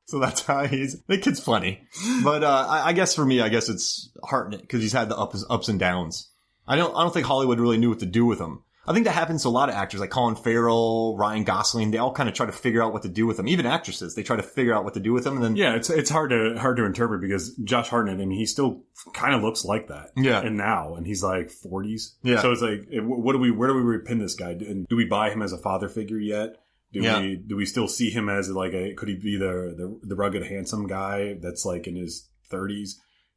So that's how the kid's funny. But, I guess for me, it's heartening because he's had the ups and downs. I don't think Hollywood really knew what to do with him. I think that happens to a lot of actors like Colin Farrell, Ryan Gosling. They all kind of try to figure out what to do with them. Even actresses, they try to figure out what to do with them. And then it's hard to interpret because Josh Hartnett, he still kind of looks like that. Yeah, and now he's like 40s. Yeah, so it's like, where do we pin this guy? And do we buy him as a father figure yet? Do we still see him as could he be the rugged handsome guy that's like in his 30s?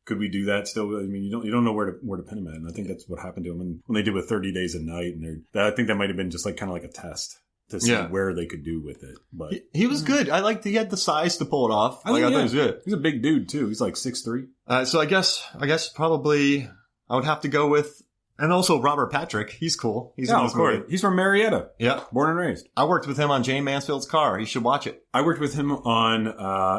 Could we do that still? You don't know where to pin him at, and I think that's what happened to him when they did with 30 Days a Night, and I think that might have been just kind of like a test to see where they could do with it. But he was good. I liked he had the size to pull it off. I thought he was good. He's a big dude too. He's like 6'3". So I guess probably I would have to go with. And also Robert Patrick. He's cool. He's in this movie. He's from Marietta. Yeah. Born and raised. I worked with him on Jane Mansfield's Car. You should watch it. I worked with him on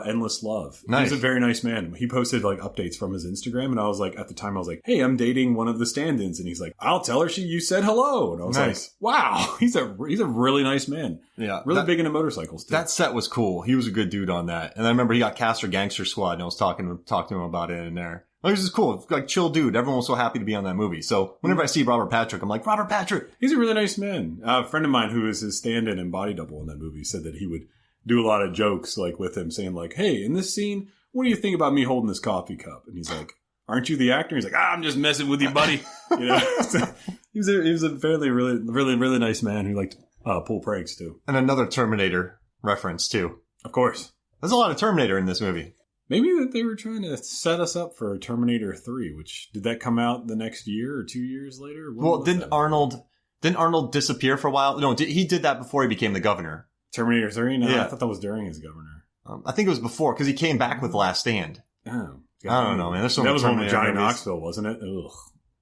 Endless Love. Nice. He's a very nice man. He posted updates from his Instagram, and I was at the time I was like, hey, I'm dating one of the stand-ins. And he's like, I'll tell her you said hello. And I was like, wow, he's a really nice man. Yeah. Really big into motorcycles too. That set was cool. He was a good dude on that. And I remember he got cast for Gangster Squad, and I was talking to him about it in there. Oh, he's just cool. Chill dude. Everyone was so happy to be on that movie. So whenever I see Robert Patrick, I'm like, Robert Patrick. He's a really nice man. A friend of mine who is his stand-in and body double in that movie said that he would do a lot of jokes with him saying hey, in this scene, what do you think about me holding this coffee cup? And he's like, aren't you the actor? He's like, I'm just messing with you, buddy. So he was a fairly, really, really, really nice man who liked to pull pranks too. And another Terminator reference too. Of course. There's a lot of Terminator in this movie. Maybe that they were trying to set us up for Terminator 3, which, did that come out the next year or 2 years later? Didn't Arnold disappear for a while? No, he did that before he became the governor. Terminator 3? No, yeah. I thought that was during his governor. I think it was before, because he came back with Last Stand. Oh. I don't know, man. There's so that was one with Johnny Knoxville, wasn't it? Ugh.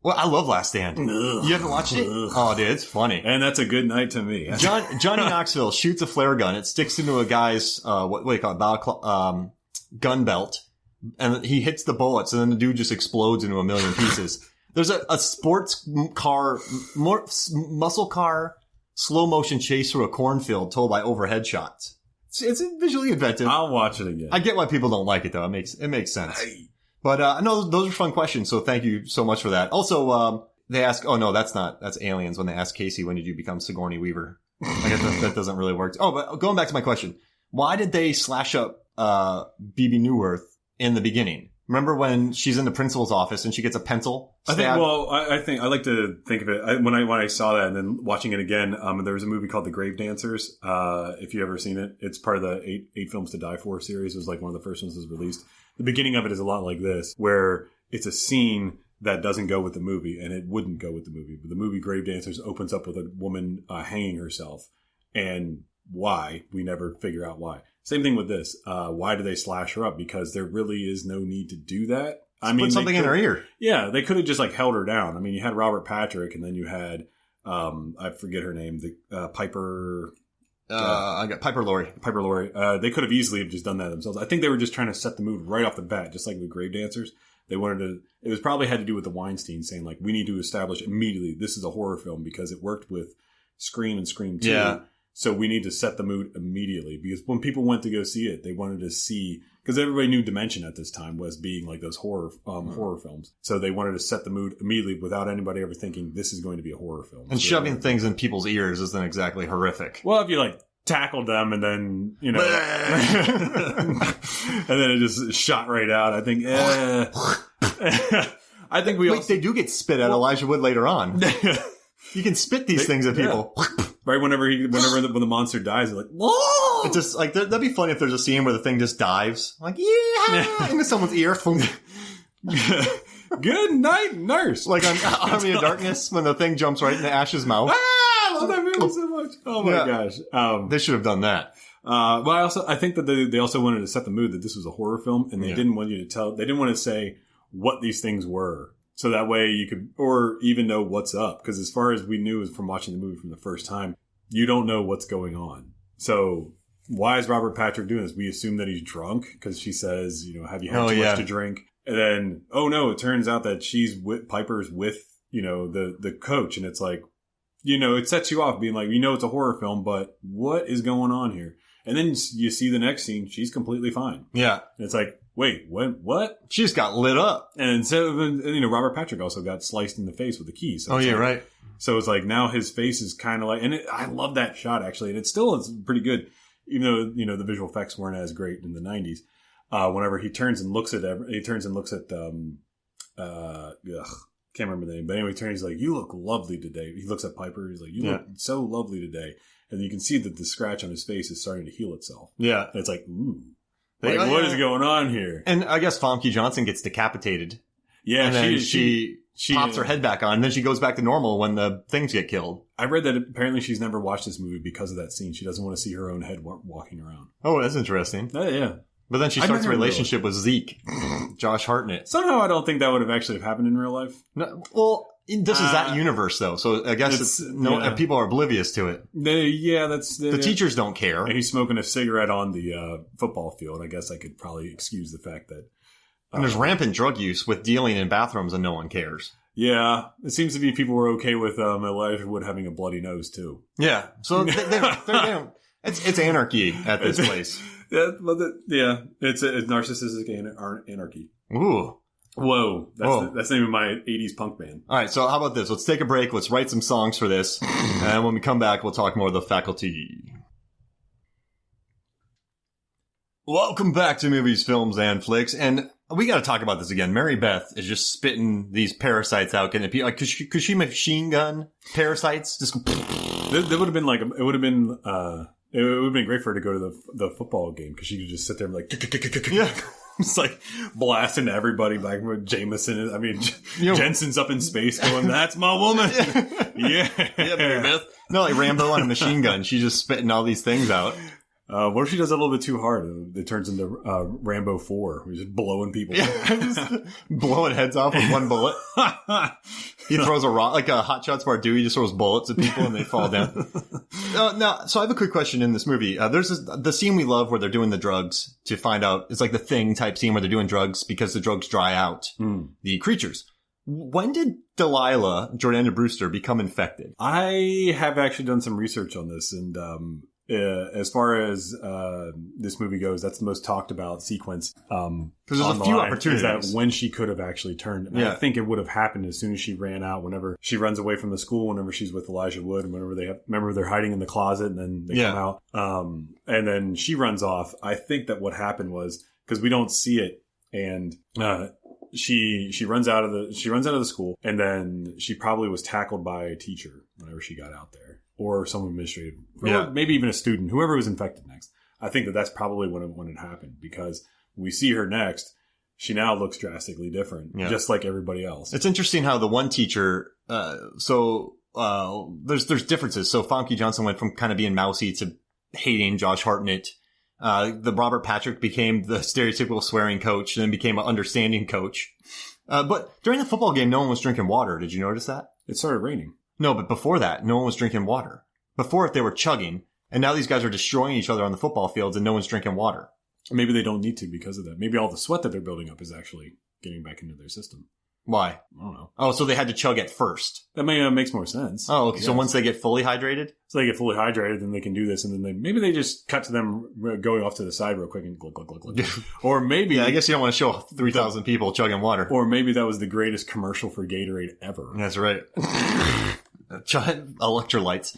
Well, I love Last Stand. Ugh. You haven't watched it? Ugh. Oh, dude, it's funny. And that's a good night to me. Johnny Knoxville shoots a flare gun. It sticks into a guy's, what do you call it, gun belt. And he hits the bullets, and then the dude just explodes into a million pieces. There's a sports car, muscle car, slow motion chase through a cornfield told by overhead shots. It's visually inventive. I'll watch it again. I get why people don't like it, though. It makes sense. But no, those are fun questions. So thank you so much for that. Also, they ask, oh no, that's Aliens when they ask Casey, when did you become Sigourney Weaver? I guess that doesn't really work. Oh, but going back to my question, why did they slash up BB Newirth in the beginning? Remember when she's in the principal's office and she gets a pencil stabbed? I think I like to think of it when I saw that and then watching it again. There was a movie called The Grave Dancers. If you ever seen it, it's part of the eight Films to Die For series. It was one of the first ones that was released. The beginning of it is a lot like this, where it's a scene that doesn't go with the movie, and it wouldn't go with the movie. But the movie Grave Dancers opens up with a woman hanging herself, and why we never figure out why. Same thing with this. Why do they slash her up? Because there really is no need to do that. Put something in her ear. Yeah, they could have just held her down. I mean, you had Robert Patrick, and then you had I forget her name, the Piper. I got Piper Laurie. Piper Laurie. They could have easily just done that themselves. I think they were just trying to set the mood right off the bat, just like with Grave Dancers. They wanted to. It was probably had to do with the Weinstein saying we need to establish immediately this is a horror film because it worked with Scream and Scream 2. Yeah. So we need to set the mood immediately because when people went to go see it, they wanted to see, because everybody knew Dimension at this time was being those horror films. So they wanted to set the mood immediately without anybody ever thinking this is going to be a horror film. And shoving things in people's ears isn't exactly horrific. Well, if you tackled them and then, and then it just shot right out. I think, I think they do get spit at Elijah Wood later on. You can spit these things at people. Right, whenever the monster dies, they're like, whoa! It's just like, that'd be funny if there's a scene where the thing just dives. Like, yeah! Into someone's ear. Good night, nurse. Like on Army of Darkness, when the thing jumps right into Ash's mouth. I love that movie so much. Oh my gosh. They should have done that. But I think that they also wanted to set the mood that this was a horror film, and they didn't want you to they didn't want to say what these things were. So that way you could, or even know what's up. Because as far as we knew from watching the movie from the first time, you don't know what's going on. So why is Robert Patrick doing this? We assume that he's drunk because she says, have you had too much to drink? And then, oh no, it turns out that Piper's with, the coach. And it's like, it sets you off being like, it's a horror film, but what is going on here? And then you see the next scene, she's completely fine. Yeah. And it's like, wait, what? She just got lit up. And so, Robert Patrick also got sliced in the face with a key. So right. So it's like now his face is kind of like, and I love that shot actually. And it still is pretty good, even though, the visual effects weren't as great in the 90s. Whenever he turns and looks at, can't remember the name, but anyway, he turns, he's like, you look lovely today. He looks at Piper. He's like, you look so lovely today. And you can see that the scratch on his face is starting to heal itself. Yeah. And it's like, ooh. What is going on here? And I guess Famke Johnson gets decapitated. Yeah. And then she pops her head back on. And then she goes back to normal when the things get killed. I read that apparently she's never watched this movie because of that scene. She doesn't want to see her own head walking around. Oh, that's interesting. Yeah. But then she starts a relationship with Zeke, Josh Hartnett. Somehow I don't think that would have actually happened in real life. No, well, this is that universe, though. So I guess people are oblivious to it. The teachers don't care. And he's smoking a cigarette on the football field. I guess I could probably excuse the fact that... and there's rampant drug use with dealing in bathrooms and no one cares. Yeah. It seems to be people were okay with Elijah Wood having a bloody nose, too. Yeah. So they don't... It's anarchy at this place. It's narcissistic anarchy. Ooh. Whoa. That's the name of my 80s punk band. All right, so how about this? Let's take a break. Let's write some songs for this. And when we come back, we'll talk more of the faculty. Welcome back to Movies, Films, and Flicks. And we got to talk about this again. Mary Beth is just spitting these parasites out. Getting people, like, could she machine gun parasites? Just that would have been like, it would have been great for her to go to the football game because she could just sit there and be like, yeah. It's like blasting everybody like with Jameson. I mean, Jensen's up in space going, that's my woman. Yeah. Mary Beth. No, like Rambo on a machine gun. She's just spitting all these things out. What if she does it a little bit too hard? It turns into Rambo 4. We're just blowing people. Just blowing heads off with one bullet. He throws a rock, like a Hot Shots Part 2. He just throws bullets at people and they fall down. So I have a quick question in this movie. There's the scene we love where they're doing the drugs to find out. It's like the Thing type scene where they're doing drugs because the drugs dry out the creatures. When did Delilah, Jordana Brewster, become infected? I have actually done some research on this, and as far as this movie goes, that's the most talked about sequence. Because there's a few opportunities. Is that when she could have actually turned. And I think it would have happened as soon as she ran out. Whenever she runs away from the school, whenever she's with Elijah Wood, and whenever remember they're hiding in the closet, and then they come out. And then she runs off. I think that what happened was because we don't see it, and she runs out of the school, and then she probably was tackled by a teacher whenever she got out there. Or some administrative, or maybe even a student, whoever was infected next. I think that's probably when it happened, because when we see her next, she now looks drastically different, just like everybody else. It's interesting how the one teacher, there's differences. So Famke Johnson went from kind of being mousy to hating Josh Hartnett. The Robert Patrick became the stereotypical swearing coach and then became an understanding coach. But during the football game, no one was drinking water. Did you notice that? It started raining. No, but before that, no one was drinking water. Before it, they were chugging, and now these guys are destroying each other on the football fields, and no one's drinking water. Maybe they don't need to because of that. Maybe all the sweat that they're building up is actually getting back into their system. Why? I don't know. Oh, so they had to chug at first. That makes more sense. Oh, okay. So once they get fully hydrated? So they get fully hydrated, then they can do this, and then maybe they just cut to them going off to the side real quick and glug, glug, glug, glug. Or maybe... I guess you don't want to show 3,000 people chugging water. Or maybe that was the greatest commercial for Gatorade ever. That's right. Giant electrolytes.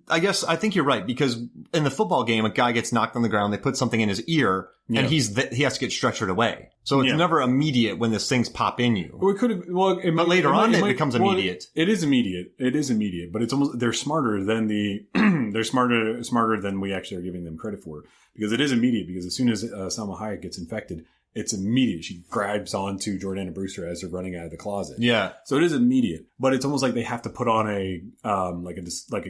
I think you're right, because in the football game, a guy gets knocked on the ground, they put something in his ear, and he has to get stretchered away. So it's never immediate when this things pop in you. But later on, it becomes immediate. It is immediate, but it's almost, they're smarter than they're smarter than we actually are giving them credit for, because it is immediate, because as soon as Salma Hayek gets infected, it's immediate. She grabs onto Jordana Brewster as they're running out of the closet. Yeah. So it is immediate, but it's almost like they have to put on a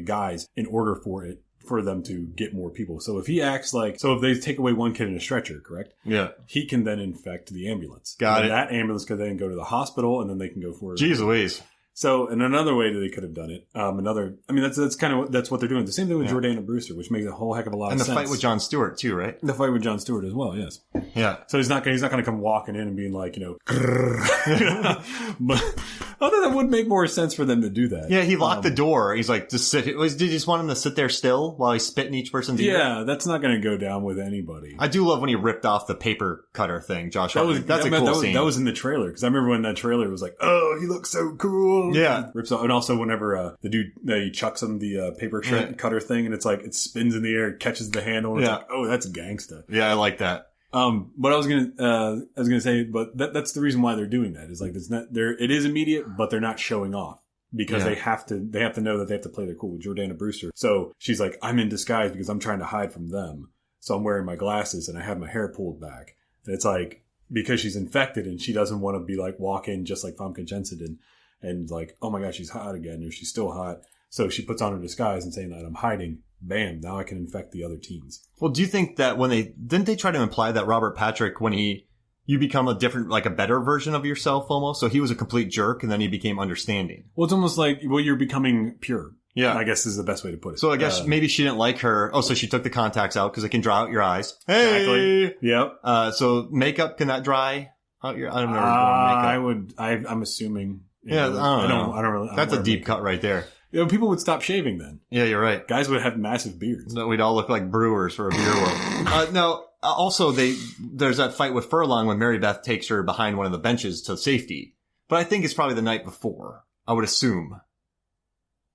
guise in order for them to get more people. So if they take away one kid in a stretcher, correct? Yeah. He can then infect the ambulance. Got it. That ambulance could then go to the hospital, and then they can go for it. Jeez Louise. So, and another way that they could have done it, that's what they're doing. The same thing with Jordana Brewster, which makes a whole heck of a lot of sense. And the fight with Jon Stewart too, right? The fight with Jon Stewart as well, yes. Yeah. So he's not going to come walking in and being like, but although that would make more sense for them to do that. Yeah, he locked the door. He's like, just sit. Did you just want him to sit there still while he spit in each person's ear? Yeah, that's not going to go down with anybody. I do love when he ripped off the paper cutter thing, Josh. That's a cool scene. That was in the trailer, because I remember when that trailer was like, oh, he looks so cool. Yeah. Rips off. And also whenever the dude, he chucks him the paper cutter thing, and it's like, it spins in the air, catches the handle, and it's like, oh, that's gangsta. Yeah, I like that. But I was gonna say, but that's the reason why they're doing that, is like, it is immediate, but they're not showing off, because they have to know that they have to play their cool with Jordana Brewster. So she's like, I'm in disguise because I'm trying to hide from them. So I'm wearing my glasses and I have my hair pulled back. And it's like, because she's infected and she doesn't want to be like, walk in just like Famke Jensen did, and like, oh my gosh, she's hot again, or she's still hot. So she puts on her disguise and saying that I'm hiding. Bam, now I can infect the other teens. Well, do you think that didn't they try to imply that Robert Patrick, when you become a different, like a better version of yourself almost? So he was a complete jerk and then he became understanding. Well, it's almost like, you're becoming pure. Yeah. I guess is the best way to put it. So I guess maybe she didn't like her. Oh, so she took the contacts out because it can dry out your eyes. Hey! Exactly. Yep. So makeup, can that dry out your, I don't know. I'm assuming. Yeah, I don't know. That's a deep cut right there. People would stop shaving then. Yeah, you're right. Guys would have massive beards. No, we'd all look like brewers for a beer world. No, also there's that fight with Furlong when Mary Beth takes her behind one of the benches to safety. But I think it's probably the night before, I would assume.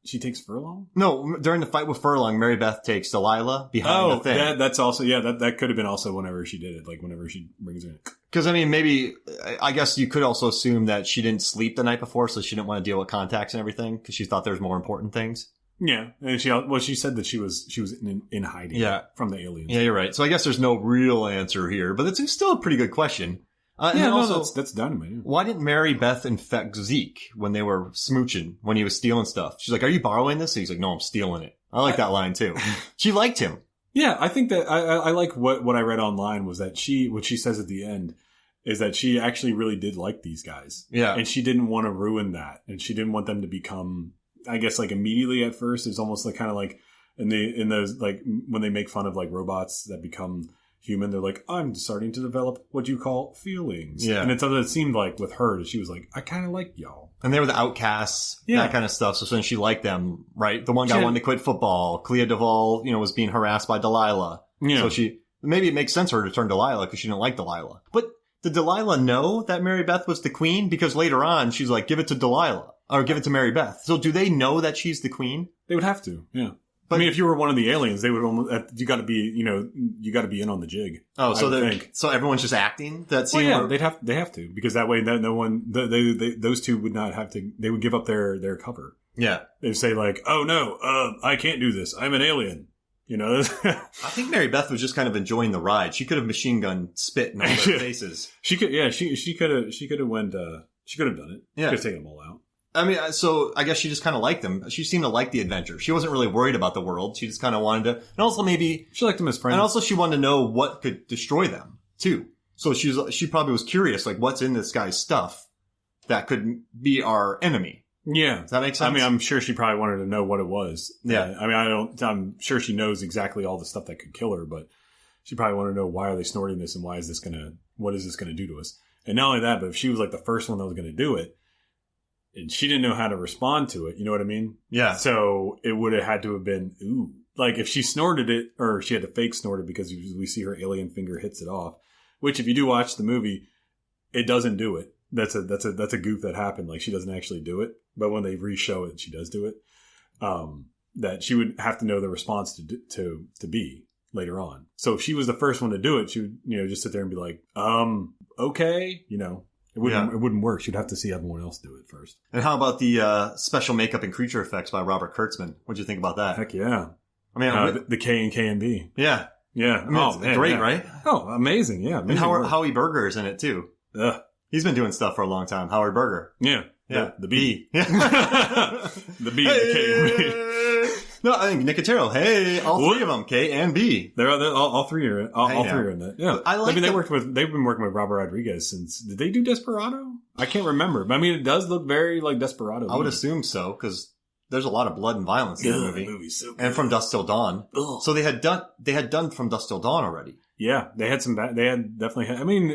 She takes Furlong? No, during the fight with Furlong, Mary Beth takes Delilah behind the thing. That's also, that could have been also whenever she did it, like whenever she brings her in. Because, I mean, maybe, I guess you could also assume that she didn't sleep the night before, so she didn't want to deal with contacts and everything, because she thought there was more important things. Yeah, and she said that she was in hiding from the aliens. Yeah, you're right. So I guess there's no real answer here, but it's still a pretty good question. That's dynamite. Yeah. Why didn't Mary Beth infect Zeke when they were smooching, when he was stealing stuff? She's like, are you borrowing this? And he's like, no, I'm stealing it. I like that line too. She liked him. Yeah, I think that I like what I read online was that what she says at the end is that she actually really did like these guys. Yeah. And she didn't want to ruin that. And she didn't want them to become, I guess, like immediately at first, it's almost like kind of like in those, like when they make fun of like robots that become human, they're like, I'm starting to develop what you call feelings. Yeah. And it seemed like with her that she was like, I kind of like y'all. And they were the outcasts, that kind of stuff. So then she liked them, right? The one guy wanted to quit football. Clea Duvall, was being harassed by Delilah. Yeah. So maybe it makes sense for her to turn Delilah because she didn't like Delilah. But did Delilah know that Mary Beth was the queen? Because later on, she's like, give it to Delilah or give it to Mary Beth. So do they know that she's the queen? They would have to, yeah. But, I mean, if you were one of the aliens, they would almost, you got to be in on the jig. Oh, so everyone's just acting that scene? Well, yeah, they have to, because that way no one, those two would not have to, they would give up their cover. Yeah. They'd say like, oh no, I can't do this. I'm an alien. I think Mary Beth was just kind of enjoying the ride. She could have machine gun spit in all their faces. She could have done it. She could have taken them all out. I mean, so I guess she just kind of liked them. She seemed to like the adventure. She wasn't really worried about the world. She just kind of wanted to, and also maybe she liked them as friends. And also she wanted to know what could destroy them too. So she probably was curious, like what's in this guy's stuff that could be our enemy. Yeah. Does that make sense? I mean, I'm sure she probably wanted to know what it was. Yeah. I mean, I'm sure she knows exactly all the stuff that could kill her, but she probably wanted to know, why are they snorting this and what is this going to do to us? And not only that, but if she was like the first one that was going to do it, and she didn't know how to respond to it, you know what I mean? Yeah. So it would have had to have been, ooh. Like if she snorted it, or she had to fake snort it because we see her alien finger hits it off, which if you do watch the movie, it doesn't do it. that's a goof that happened. Like, she doesn't actually do it, but when they re-show it, she does do it. That she would have to know the response to be later on. So if she was the first one to do it, she would, just sit there and be like, okay, it wouldn't work. She'd have to see everyone else do it first. And how about the special makeup and creature effects by Robert Kurtzman? What'd you think about that? Heck yeah. I mean, the K and K and B. Yeah. Yeah. I mean, it's great, right? Oh, amazing. Yeah. Amazing, and Howie Berger is in it too. He's been doing stuff for a long time. Howard Berger. Yeah. Yeah. The B. Yeah. The B, the K and B. No, I think Nicotero. Hey, all three of them, K and B. They're all three are all three are in that. Yeah. They've been working with Robert Rodriguez since. Did they do Desperado? I can't remember. But I mean, it does look very like Desperado. I would assume so, because there's a lot of blood and violence in the movie. The movie's so good. And From Dusk Till Dawn. Ugh. So they had done From Dusk Till Dawn already. Yeah, they had definitely had. I mean,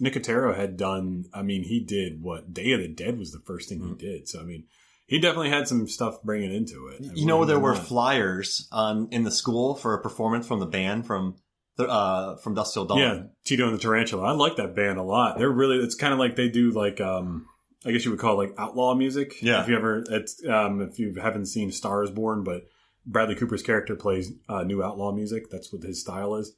Nicotero had done. I mean, he did what Day of the Dead was the first thing he did. So I mean, he definitely had some stuff bringing into it. There were flyers in the school for a performance from the band from Dusk Till Dawn. Yeah, Tito and the Tarantula. I like that band a lot. They're really. It's kind of like they do like. I guess you would call it like outlaw music. Yeah. If you haven't seen Star Is Born, but Bradley Cooper's character plays new outlaw music. That's what his style is.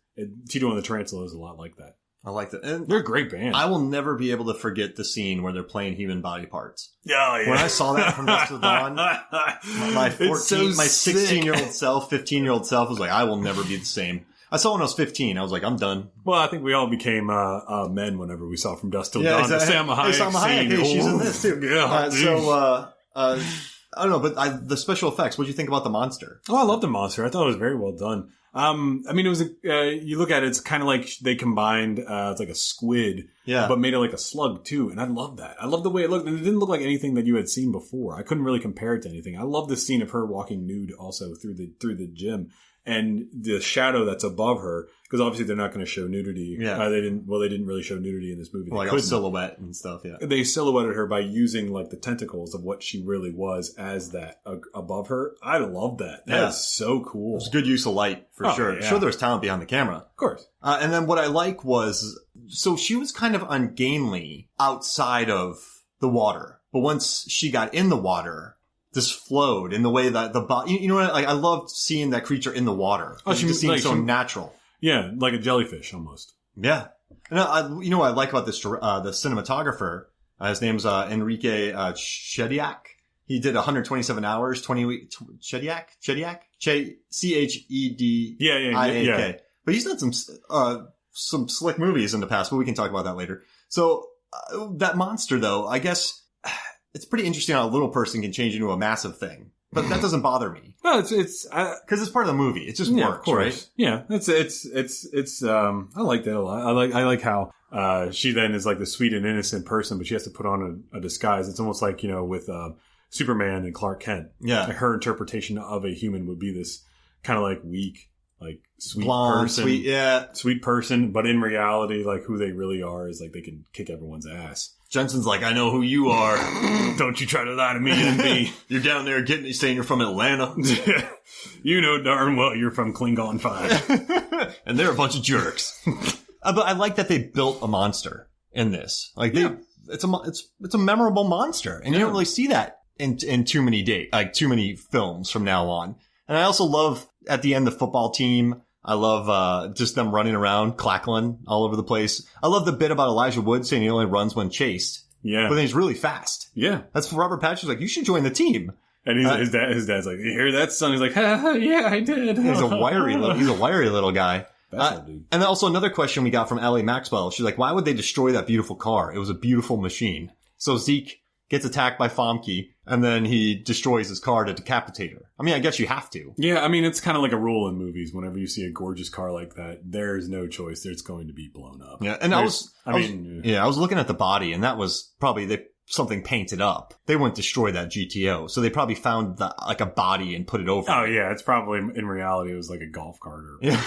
Tito and the Tarantula is a lot like that. I like that. And they're a great band. I will never be able to forget the scene where they're playing human body parts. Oh, yeah. When I saw that from Dusk Till Dawn, my 16-year-old self, 15-year-old self was like, I will never be the same. I saw when I was 15. I was like, I'm done. Well, I think we all became men whenever we saw From Dusk Till Dawn. Exactly. Salma Hayek. Hey, she's in this too. Yeah. I don't know, but the special effects. What did you think about the monster? Oh, I love the monster. I thought it was very well done. I mean, it was you look at it, it's kind of like they combined it's like a squid, but made it like a slug too, and I love that. I love the way it looked, and it didn't look like anything that you had seen before. I couldn't really compare it to anything. I love the scene of her walking nude also through the gym. And the shadow that's above her, because obviously they're not going to show nudity. Yeah. They didn't really show nudity in this movie. Like a silhouette and stuff, yeah. They silhouetted her by using like the tentacles of what she really was as that above her. I love that. That is so cool. It was good use of light, for sure. Yeah. Sure, there was talent behind the camera. Of course. And then what I like was, so she was kind of ungainly outside of the water. But once she got in the water, this flowed in the way that the body, you know what? Like, I loved seeing that creature in the water. Oh, she seemed so natural. Yeah, like a jellyfish almost. Yeah. And you know what I like about this, the cinematographer, his name's Enrique Chediak. He did 127 hours, 20 weeks. Chediak? Chediak? Yeah. But he's done some slick movies in the past, but we can talk about that later. So that monster, though, I guess it's pretty interesting how a little person can change into a massive thing. But that doesn't bother me. No, it's because it's part of the movie. It just works, right? Yeah, it's. I like that a lot. I like how she then is like the sweet and innocent person, but she has to put on a disguise. It's almost like with Superman and Clark Kent. Yeah, like her interpretation of a human would be this kind of like weak, like sweet blonde, person, sweet person. But in reality, like who they really are is like they can kick everyone's ass. Jensen's like, I know who you are. Don't you try to lie to me and me. You're down there saying you're from Atlanta. You know darn well you're from Klingon 5. And they're a bunch of jerks. But I like that they built a monster in this. Like it's a memorable monster. And you don't really see that in too many films from now on. And I also love at the end the football team. I love just them running around, clackling all over the place. I love the bit about Elijah Wood saying he only runs when chased. Yeah. But then he's really fast. Yeah. That's Robert Patrick's like, you should join the team. And his dad's like, you hear that, son? He's like, yeah, I did. He's a wiry little guy. Dude. And also another question we got from Ellie Maxwell. She's like, why would they destroy that beautiful car? It was a beautiful machine. So Zeke gets attacked by Famke, and then he destroys his car to decapitate her. I mean, I guess you have to. Yeah, I mean, it's kind of like a rule in movies. Whenever you see a gorgeous car like that, there's no choice. It's going to be blown up. Yeah, and I was looking at the body, and that was probably, they something painted up. They wouldn't destroy that GTO. So they probably found like a body and put it over. Oh yeah, it's probably in reality it was like a golf cart or. Yeah.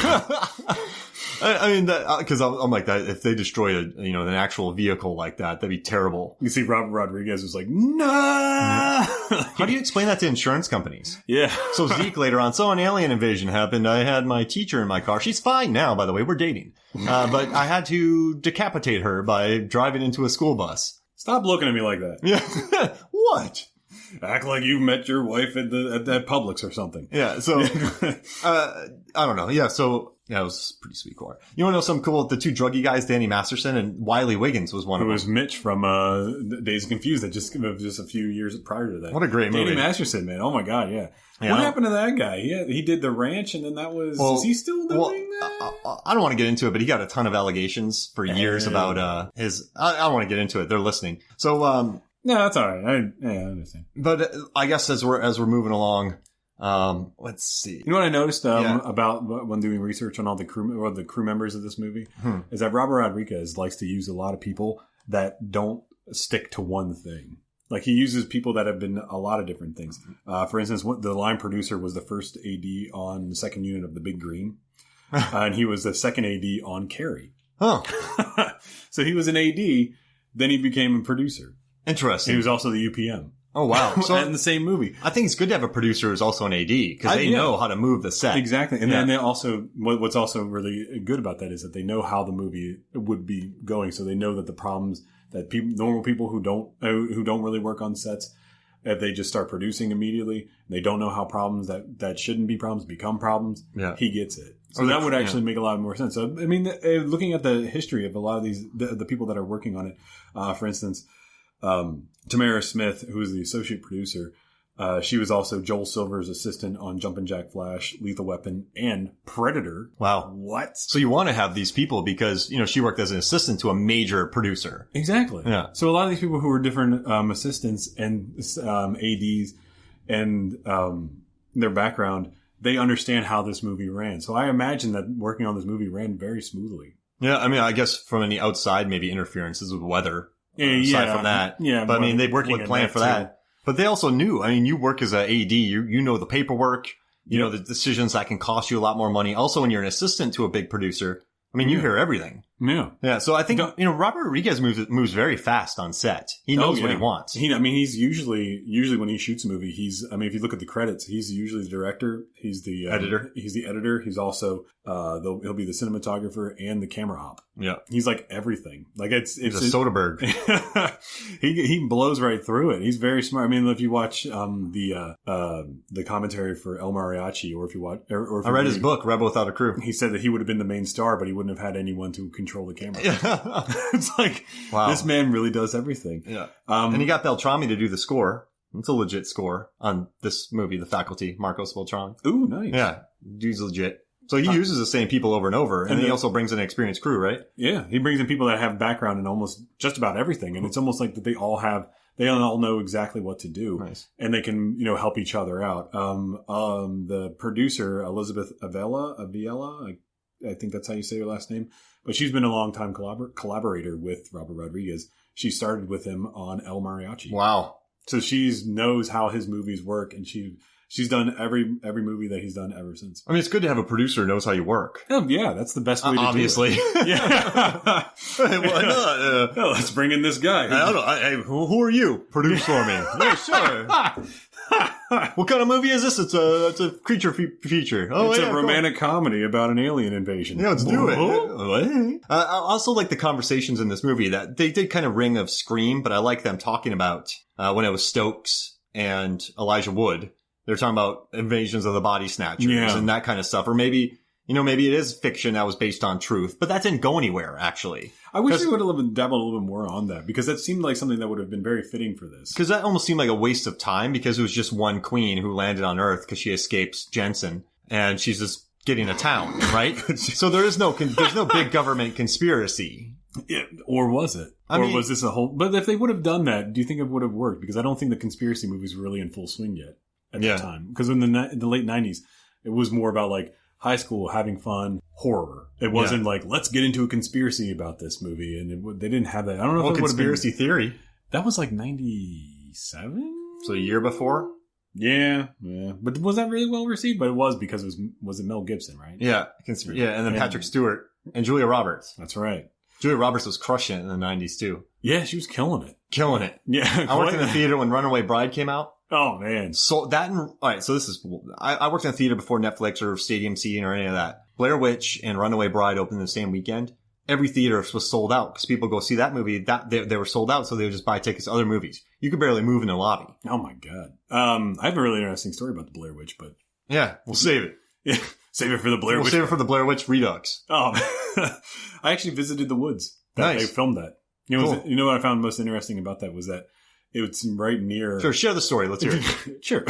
I mean, because I'm like that. If they destroyed an actual vehicle like that, that'd be terrible. You see, Robert Rodriguez was like, "No." How do you explain that to insurance companies? Yeah. So Zeke later on, so an alien invasion happened. I had my teacher in my car. She's fine now, by the way. We're dating. But I had to decapitate her by driving into a school bus. Stop looking at me like that. Yeah. What? Act like you met your wife at Publix or something. Yeah. So, I don't know. Yeah. So. Yeah, it was pretty sweet core. You want to know something cool? The two druggy guys, Danny Masterson and Wiley Wiggins was one of them. It was Mitch from Days of Confused that just a few years prior to that. What a great movie. Danny Masterson, man. Oh my God, yeah. What happened to that guy? He did The Ranch and then that was... is he still doing that? I don't want to get into it, but he got a ton of allegations for years about his... I don't want to get into it. They're listening. So... no, that's all right. I understand. But I guess as we're moving along... let's see. You know what I noticed about when doing research on all the crew members of this movie is that Robert Rodriguez likes to use a lot of people that don't stick to one thing. Like he uses people that have been a lot of different things. For instance, the line producer was the first AD on the second unit of The Big Green, and he was the second AD on Carrie. Oh, so he was an AD, then he became a producer. Interesting. He was also the UPM. Oh, wow. So in the same movie. I think it's good to have a producer who's also an AD because they know how to move the set. Exactly. And then they also, what's also really good about that is that they know how the movie would be going. So they know that the problems that normal people who don't really work on sets, if they just start producing immediately, they don't know how problems that shouldn't be problems become problems. Yeah. He gets it. So that would actually make a lot more sense. So, I mean, looking at the history of a lot of these, the people that are working on it, for instance, Tamara Smith, who is the associate producer, she was also Joel Silver's assistant on Jumpin' Jack Flash, Lethal Weapon, and Predator. Wow. What? So you want to have these people because, she worked as an assistant to a major producer. Exactly. Yeah. So a lot of these people who are different assistants and ADs and their background, they understand how this movie ran. So I imagine that working on this movie ran very smoothly. Yeah, I mean, I guess from any outside maybe interferences with weather. Aside from that. Yeah. But I mean, they would plan for that. But they also knew, I mean, you work as an AD, you know the paperwork, you know the decisions that can cost you a lot more money. Also, when you're an assistant to a big producer, I mean, you hear everything. Yeah. Yeah. So I think, Robert Rodriguez moves very fast on set. He knows what he wants. He's usually when he shoots a movie, if you look at the credits, he's usually the director. He's the editor. He's the editor. He's also, he'll be the cinematographer and the camera op. Yeah. He's like everything. Like he's a Soderbergh. he blows right through it. He's very smart. I mean, if you watch, the commentary for El Mariachi, or if you watch, or if I read his book, Rebel Without a Crew. He said that he would have been the main star, but he wouldn't have had anyone to control the camera. It's like, wow, this man really does everything. Yeah. And he got Beltrami to do the score. It's a legit score on this movie, The Faculty, Marcos Beltrami. Ooh, nice. Yeah. Dude's legit. So he uses the same people over and over, and he also brings in an experienced crew, right? Yeah. He brings in people that have background in almost just about everything. And it's almost like that they all know exactly what to do. Nice. And they can, help each other out. The producer, Elizabeth Avila, I think that's how you say her last name. But she's been a long-time collaborator with Robert Rodriguez. She started with him on El Mariachi. Wow. So she knows how his movies work, and she's done every movie that he's done ever since. I mean, it's good to have a producer who knows how you work. Oh, yeah, that's the best way to obviously. do it. Yeah. Why not? Let's bring in this guy. I don't know. Hey, who are you? Produce for me. Yeah, sure. What kind of movie is this? It's a creature feature. Oh, it's a romantic comedy about an alien invasion. Yeah, let's do it. I also like the conversations in this movie that they did kind of ring of Scream, but I like them talking about when it was Stokes and Elijah Wood. They're talking about invasions of the body snatchers and that kind of stuff. Or maybe it is fiction that was based on truth, but that didn't go anywhere, actually. I wish they would have dabbled a little bit more on that, because that seemed like something that would have been very fitting for this. Because that almost seemed like a waste of time, because it was just one queen who landed on Earth because she escapes Jensen, and she's just getting a town, right? So there's no big government conspiracy. Yeah, or was it? Was this a whole... But if they would have done that, do you think it would have worked? Because I don't think the conspiracy movies were really in full swing yet at the time. Because in the late 90s, it was more about like high school, having fun, horror. It wasn't like, let's get into a conspiracy about this movie. And they didn't have that. I don't know if it would have been... conspiracy theory. That was like 97? So a year before? Yeah. But was that really well received? But it was because was it Mel Gibson, right? Yeah. Yeah, and then Patrick Stewart and Julia Roberts. That's right. Julia Roberts was crushing it in the 90s, too. Yeah, she was killing it. Killing it. Yeah. I worked in the theater when Runaway Bride came out. Oh, man. So that, all right, so this is, I worked in a theater before Netflix or Stadium Seating or any of that. Blair Witch and Runaway Bride opened the same weekend. Every theater was sold out because people go see that movie. They were sold out, so they would just buy tickets to other movies. You could barely move in the lobby. Oh my God. I have a really interesting story about the Blair Witch, but yeah, we'll save it. Yeah, save it for the Blair Witch. We'll save it for the Blair Witch Redux. Oh, I actually visited the woods that nice. They filmed that. You know, cool. You know what I found most interesting about that was that it was right near. Sure, share the story. Let's hear it. Sure.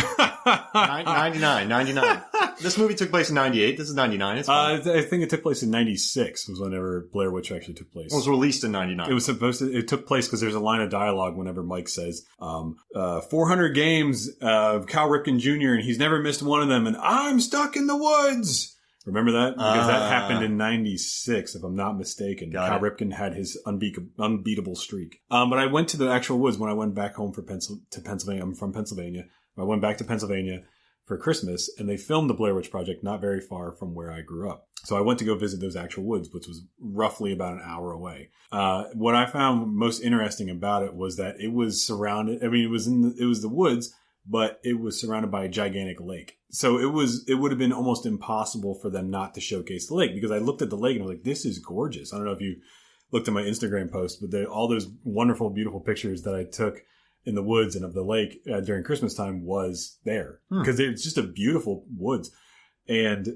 99. This movie took place in 98. This is 99. It's fine. I think it took place in 96 was whenever Blair Witch actually took place. It was released in 99. It was supposed to, it took place because there's a line of dialogue whenever Mike says, 400 games of Cal Ripken Jr. and he's never missed one of them and I'm stuck in the woods. Remember that? Because that happened in 96, if I'm not mistaken. Cal Ripken had his unbeatable streak. But I went to the actual woods when I went back home to Pennsylvania. I'm from Pennsylvania. I went back to Pennsylvania for Christmas, and they filmed the Blair Witch Project not very far from where I grew up. So I went to go visit those actual woods, which was roughly about an hour away. What I found most interesting about it was that it was surrounded. I mean, it was the woods, but it was surrounded by a gigantic lake. So it would have been almost impossible for them not to showcase the lake, because I looked at the lake and I was like, this is gorgeous. I don't know if you looked at my Instagram post, but all those wonderful, beautiful pictures that I took in the woods and of the lake during Christmas time was there, because it's just a beautiful woods. And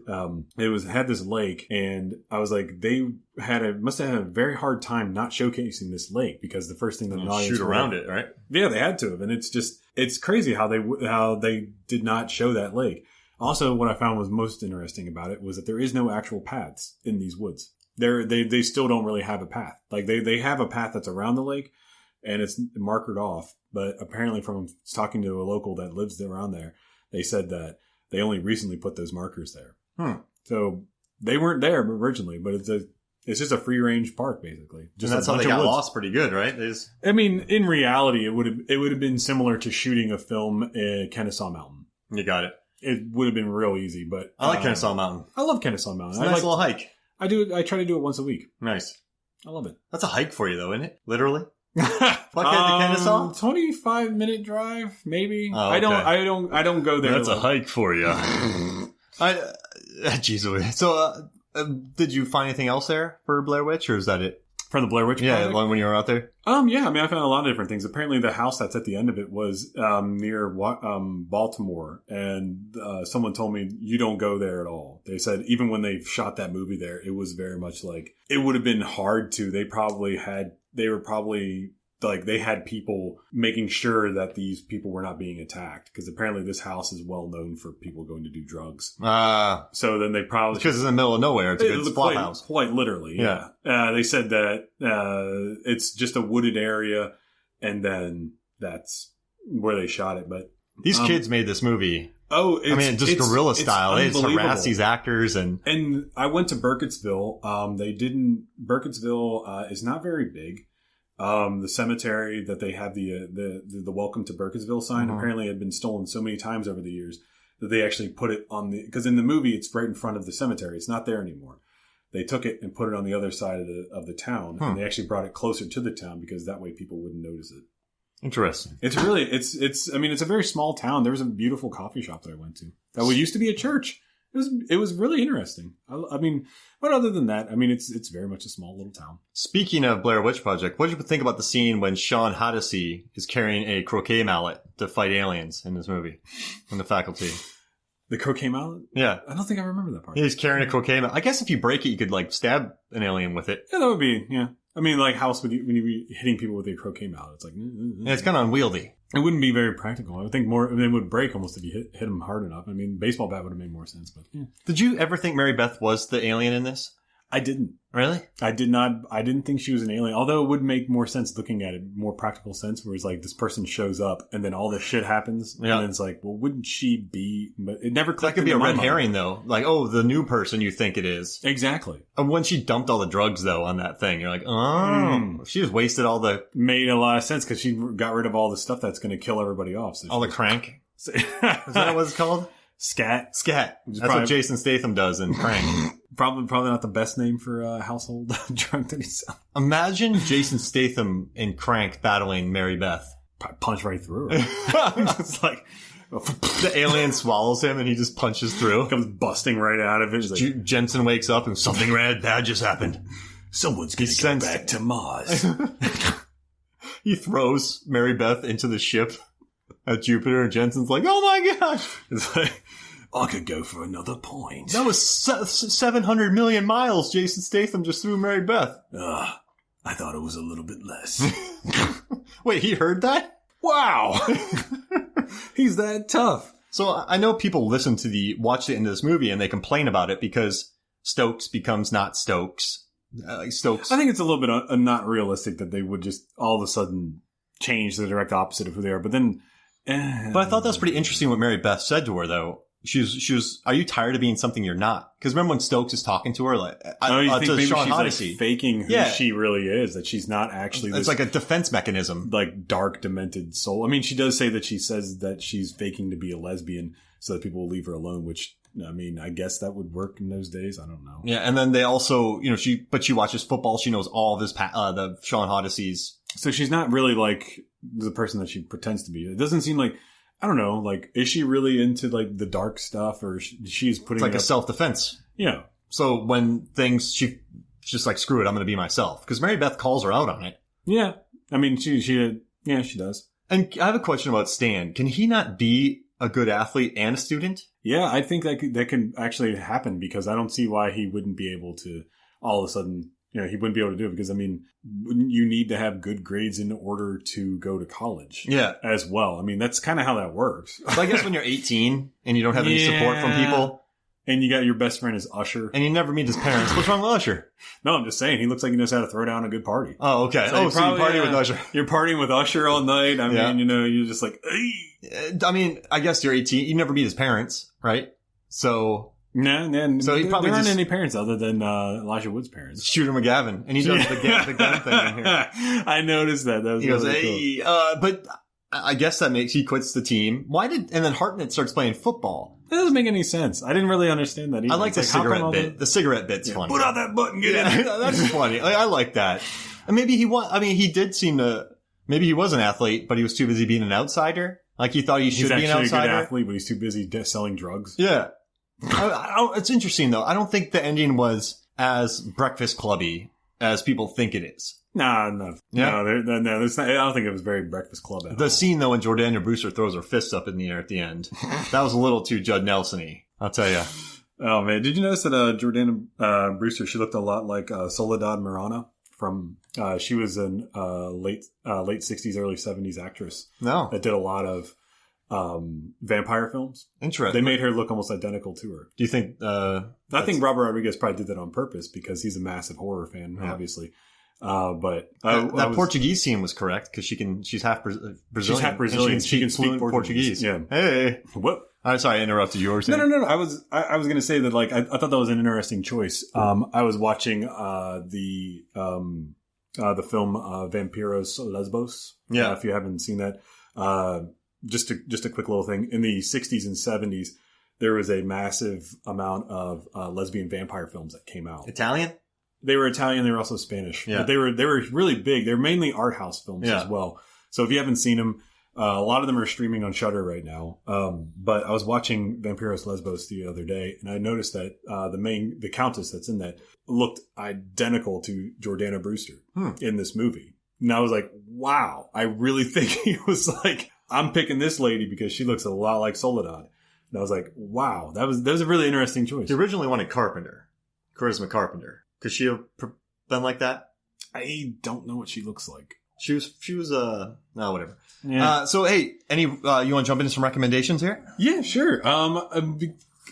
it had this lake, and I was like, they must have had a very hard time not showcasing this lake, because the first thing that an audience shoot around it, right? Yeah, they had to have, and it's crazy how they did not show that lake. Also, what I found was most interesting about it was that there is no actual paths in these woods. They still don't really have a path. Like they have a path that's around the lake, and it's markered off. But apparently, from talking to a local that lives around there, they said that they only recently put those markers there. So they weren't there originally, but it's just a free range park, basically. Just and that's how they got lost pretty good, right? I mean, in reality, it would have been similar to shooting a film in Kennesaw Mountain. You got it. It would have been real easy, but I like Kennesaw Mountain. I love Kennesaw Mountain. It's a nice little hike. I try to do it once a week. Nice. I love it. That's a hike for you, though, isn't it? Literally. Buckhead to Kennesaw? 25-minute drive, maybe. Oh, okay. I don't go there. That's a hike for you. Jeez. So, did you find anything else there for Blair Witch, or is that it? From the Blair Witch Project? Project? When you were out there? Yeah. I mean, I found a lot of different things. Apparently, the house that's at the end of it was near Baltimore, and someone told me you don't go there at all. They said even when they shot that movie there, it was very much like it would have been hard to. They had people making sure that these people were not being attacked, because apparently this house is well known for people going to do drugs. So then they probably... Because it's in the middle of nowhere. It's a good flop house. Quite literally, yeah. They said that it's just a wooded area, and then that's where they shot it. But these kids made this movie. It's guerrilla style. They just harass these actors. And I went to Burkittsville. Burkittsville is not very big. The cemetery that they have the Welcome to Burkittsville sign apparently had been stolen so many times over the years that they actually put it on because in the movie it's right in front of the cemetery. It's not there anymore. They took it and put it on the other side of the town, and they actually brought it closer to the town because that way people wouldn't notice it. Interesting. It's really, it's a very small town. There was a beautiful coffee shop that I went to that used to be a church. It was really interesting. I mean, but other than that, I mean, it's very much a small little town. Speaking of Blair Witch Project, what did you think about the scene when Sean Hattasey is carrying a croquet mallet to fight aliens in this movie from the faculty? The croquet mallet? Yeah. I don't think I remember that part. He's carrying a croquet mallet. I guess if you break it, you could stab an alien with it. Yeah, that would be, yeah. I mean, like, how else when you be hitting people with a croquet mallet? It's like... Yeah, it's kind of unwieldy. It wouldn't be very practical. I would think it would break almost if you hit them hard enough. I mean, baseball bat would have made more sense, but yeah. Did you ever think Mary Beth was the alien in this? I didn't. Really? I did not. I didn't think she was an alien. Although it would make more sense looking at it, more practical sense, where it's like this person shows up and then all this shit happens. Yeah. And then it's like, well, wouldn't she be? But it never clicked. That could be a into my red mind. herring, though. Like, oh, the new person you think it is. Exactly. And when she dumped all the drugs, though, on that thing, you're like, oh, she just wasted all the... Made a lot of sense because she got rid of all the stuff that's going to kill everybody off. So all the crank. Is that what it's called? Scat. Scat. That's what Jason Statham does in Crank. Probably not the best name for a household drug that he's selling. Imagine Jason Statham in Crank battling Mary Beth. Probably punch right through her. It's like... The alien swallows him and he just punches through. Comes busting right out of it. Like, Jensen wakes up and something bad just happened. Someone's going to go back to Mars. He throws Mary Beth into the ship at Jupiter and Jensen's like, oh my gosh. It's like, I could go for another point. That was 700 million miles Jason Statham just threw Mary Beth. I thought it was a little bit less. Wait, he heard that? Wow. He's that tough. So I know people watch the end of this movie and they complain about it because Stokes becomes not Stokes. Stokes. I think it's a little bit not realistic that they would just all of a sudden change the direct opposite of who they are. But then... But I thought that was pretty interesting what Mary Beth said to her, though. She was, are you tired of being something you're not? Because remember when Stokes is talking to her, like, you think maybe Sean she's Odyssey. Like faking who she really is, that she's not actually this, it's like a defense mechanism. Like dark, demented soul. I mean, she does say that she says that she's faking to be a lesbian so that people will leave her alone, which, I mean, I guess that would work in those days. I don't know. Yeah, and then they also, she watches football. She knows all of his, the Sean Odyssey's. So she's not really like the person that she pretends to be. It doesn't seem like, I don't know, like, is she really into, like, the dark stuff, or she's putting it's like a self-defense. Yeah. So when things, she's just like, screw it, I'm going to be myself. Because Mary Beth calls her out on it. Yeah. I mean, she does. And I have a question about Stan. Can he not be a good athlete and a student? Yeah, I think that could actually happen, because I don't see why he wouldn't be able to all of a sudden... he wouldn't be able to do it, because, I mean, wouldn't you need to have good grades in order to go to college? Yeah. As well. I mean, that's kind of how that works. So I guess when you're 18 and you don't have any support from people. And you got your best friend is Usher. And you never meet his parents. What's wrong with Usher? No, I'm just saying. He looks like he knows how to throw down a good party. Oh, okay. So you party with Usher. You're partying with Usher all night. I mean, you're just like, Ey. I mean, I guess you're 18. You never meet his parents, right? So... No, so he probably there aren't any parents other than Elijah Wood's parents. Shooter McGavin, and he does the gun thing in here. I noticed that. That was he goes, really cool. But I guess that makes he quits the team. And then Hartnett starts playing football. That doesn't make any sense. I didn't really understand that either. I like the cigarette bit. The cigarette bit's funny. Put out that button, get in. That's funny. I like that. And maybe he did seem to. Maybe he was an athlete, but he was too busy being an outsider. Like he thought he should be an outsider. He's actually a good athlete, but he's too busy selling drugs. Yeah. It's interesting though. I don't think the ending was as Breakfast Clubby as people think it is. No. Yeah? No. There's not, I don't think it was very Breakfast Club at all. The scene though when Jordana Brewster throws her fists up in the air at the end, that was a little too Judd Nelson-y. I'll tell you. Oh man, did you notice that Jordana Brewster? She looked a lot like Soledad Mirana from. She was an late '60s, early '70s actress. No, that did a lot of. Vampire films. Interesting. They made her look almost identical to her. Do you think? I think Robert Rodriguez probably did that on purpose because he's a massive horror fan, obviously. But that Portuguese scene was correct because she's half Brazilian. She's half Brazilian. She can speak Portuguese. Yeah. Hey. What? I'm sorry, I interrupted you. No. I was going to say that like I thought that was an interesting choice. I was watching the film Vampiros Lesbos. Yeah. If you haven't seen that. Just a quick little thing. In the 60s and 70s, there was a massive amount of lesbian vampire films that came out. Italian? They were Italian. They were also Spanish. Yeah. But they were really big. They're mainly art house films as well. So if you haven't seen them, a lot of them are streaming on Shudder right now. But I was watching Vampiros Lesbos the other day, and I noticed that the Countess that's in that looked identical to Jordana Brewster in this movie. And I was like, wow, I really think he was like, I'm picking this lady because she looks a lot like Soledad. And I was like, wow, that was a really interesting choice. He originally wanted Charisma Carpenter. Could she have been like that? I don't know what she looks like. She was whatever. Yeah. So hey, you want to jump into some recommendations here? Yeah, sure.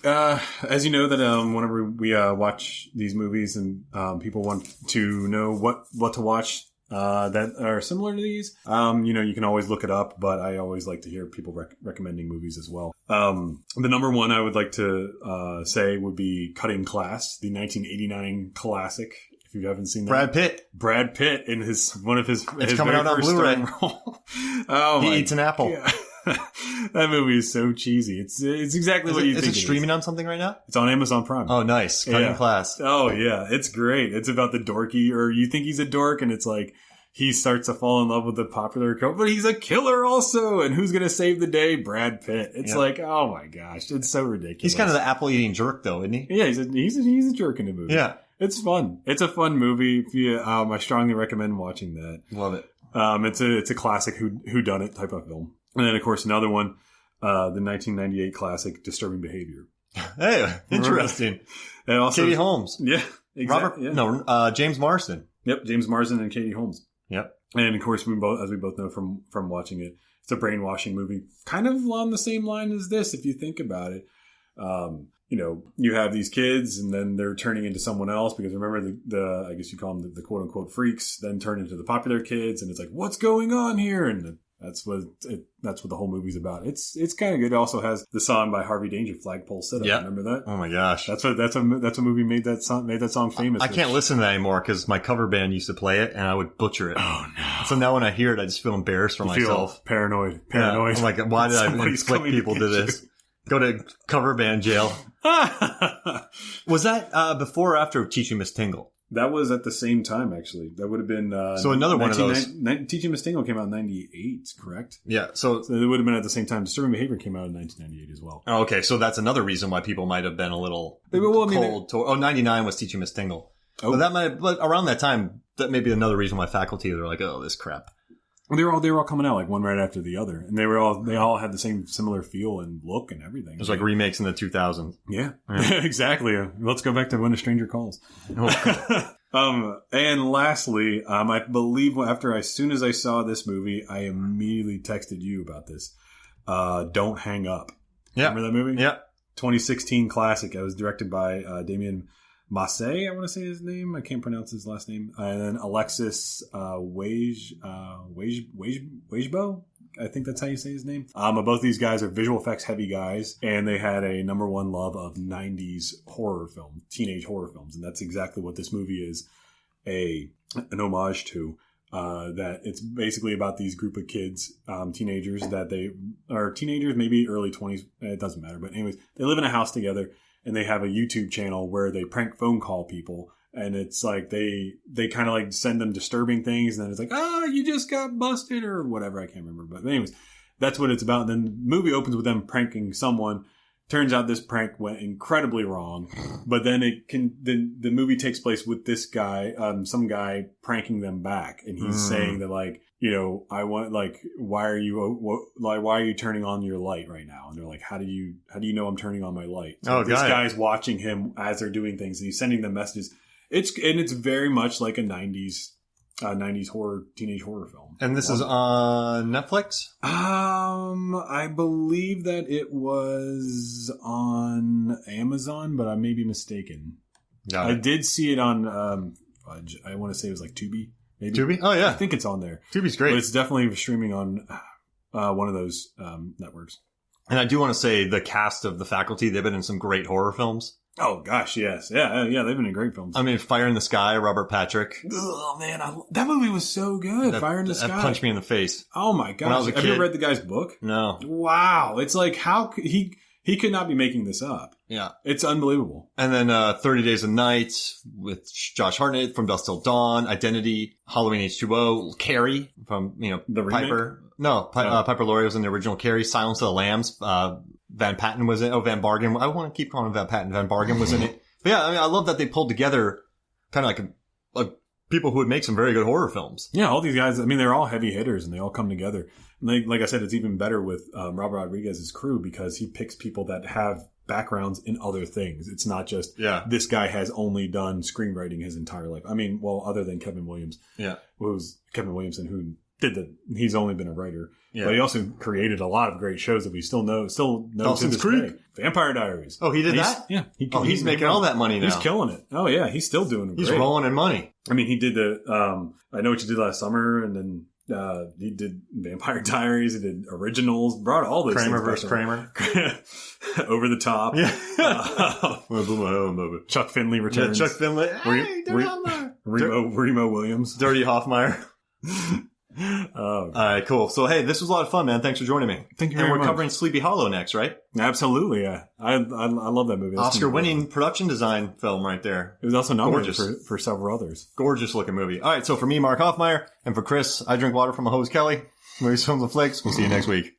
As you know, that whenever we watch these movies and people want to know what to watch that are similar to these, you can always look it up, but I always like to hear people recommending movies as well. The number one I would like to say would be Cutting Class, the 1989 classic. If you haven't seen that, Brad Pitt in one of his coming out on Blu-ray. He eats an apple. God. That movie is so cheesy. It's exactly what you think. Is it streaming on something right now? It's on Amazon Prime. Oh, nice. Cutting Class. Oh, yeah. It's great. It's about the dorky, or you think he's a dork, and it's like he starts to fall in love with the popular coach, but he's a killer also. And who's going to save the day? Brad Pitt. It's like, oh my gosh, it's so ridiculous. He's kind of the apple-eating jerk, though, isn't he? Yeah, he's a jerk in the movie. Yeah. It's fun. It's a fun movie. I strongly recommend watching that. Love it. It's a classic whodunit type of film. And then, of course, another one, the 1998 classic, Disturbing Behavior. Hey, interesting. And also Katie Holmes. Yeah, exactly. James Marsden. Yep, James Marsden and Katie Holmes. Yep. And, of course, as we both know from watching it, it's a brainwashing movie. Kind of on the same line as this, if you think about it. You have these kids and then they're turning into someone else because remember the I guess you call them the quote unquote freaks then turn into the popular kids and it's like, what's going on here? And that's what the whole movie's about. It's kind of good. It also has the song by Harvey Danger, Flagpole Sit Up. Yeah. Remember that? Oh my gosh. That's a movie made that song famous. I can't listen to that anymore because my cover band used to play it and I would butcher it. Oh no. So now when I hear it, I just feel embarrassed for myself. Feel paranoid. Yeah. I'm like, why did I inflict people to this? Go to cover band jail. Was that before or after Teaching Miss Tingle? That was at the same time, actually. That would have been... so another one of those... Teaching Miss Tingle came out in 98, correct? Yeah, so it would have been at the same time. Disturbing Behavior came out in 1998 as well. Oh, okay, so that's another reason why people might have been a little cold. 99 was Teaching Miss Tingle. Oh. But around that time, that may be another reason why faculty are like, oh, this crap. They were all coming out like one right after the other, and they all had the same similar feel and look and everything. It was like remakes in the 2000s. Yeah. Exactly. Let's go back to When a Stranger Calls. And lastly, I believe as soon as I saw this movie, I immediately texted you about this. Don't Hang Up. Yeah. Remember that movie? Yeah. 2016 classic. It was directed by Damien Massey, I want to say his name. I can't pronounce his last name. And then Alexis Wejbo. I think that's how you say his name. Both these guys are visual effects heavy guys, and they had a number one love of 90s horror film, teenage horror films, and that's exactly what this movie is an homage to. That it's basically about these group of kids, teenagers that they are teenagers, maybe early 20s. It doesn't matter, but anyways, they live in a house together. And they have a YouTube channel where they prank phone call people. And it's like they kind of like send them disturbing things. And then it's like, you just got busted or whatever. I can't remember. But anyways, that's what it's about. And then the movie opens with them pranking someone. Turns out this prank went incredibly wrong. But then the movie takes place with this guy, some guy pranking them back. And he's saying that like, I want why are you turning on your light right now? And they're like, how do you know I'm turning on my light? So this guy's watching him as they're doing things and he's sending them messages. It's very much like a 90s horror, teenage horror film. And this is on Netflix? I believe that it was on Amazon, but I may be mistaken. I did see it on, I want to say it was like Tubi. Maybe. Tubi? Oh, yeah. I think it's on there. Tubi's great. But it's definitely streaming on one of those networks. And I do want to say the cast of The Faculty, they've been in some great horror films. Oh, gosh, yes. Yeah, they've been in great films. I mean, Fire in the Sky, Robert Patrick. Oh, man, that movie was so good. Fire in the Sky. That punched me in the face. Oh, my gosh. When I was a kid. Have you read the guy's book? No. Wow. It's like, how he could not be making this up. Yeah. It's unbelievable. And then 30 Days a Night with Josh Hartnett from Dusk Till Dawn, Identity, Halloween H2O, Carrie from, the Piper. Remake? No, Piper Laurie was in the original Carrie, Silence of the Lambs. Van Patten was in it. Oh, Van Bargen. I want to keep calling him Van Patten. Van Bargen was in it. But yeah, I mean, I love that they pulled together kind of like people who would make some very good horror films. Yeah, all these guys, I mean, they're all heavy hitters and they all come together. And like I said, it's even better with Robert Rodriguez's crew because he picks people that have backgrounds in other things. It's not just this guy has only done screenwriting his entire life. I mean, well, other than Kevin Williams. Yeah. Who's Kevin Williamson, who he's only been a writer. Yeah. But he also created a lot of great shows that we still know to Dawson's this Creek. day. Vampire Diaries. Oh, he did that? Yeah. He's making all that money now. He's killing it. Oh, yeah. He's still doing great. He's rolling in money. I mean, he did I Know What You Did Last Summer, and then he did Vampire Diaries, he did Originals, brought all those Kramer things versus Kramer. Over the Top. Yeah. Chuck Finley returns. Yeah, Chuck Finley. Hey, Remo Williams. Dirty Hoffmeyer. All right, cool. So, hey, this was a lot of fun, man. Thanks for joining me. Thank you very much. And we're much. covering Sleepy Hollow next, right? Absolutely, yeah. I love that movie. Oscar-winning production design film right there. It was also nominated for several others. Gorgeous looking movie. All right, so for me, Mark Hoffmeyer, and for Chris, I drink water from a hose, Kelly. Movies, Films, and Flakes. We'll see you next week.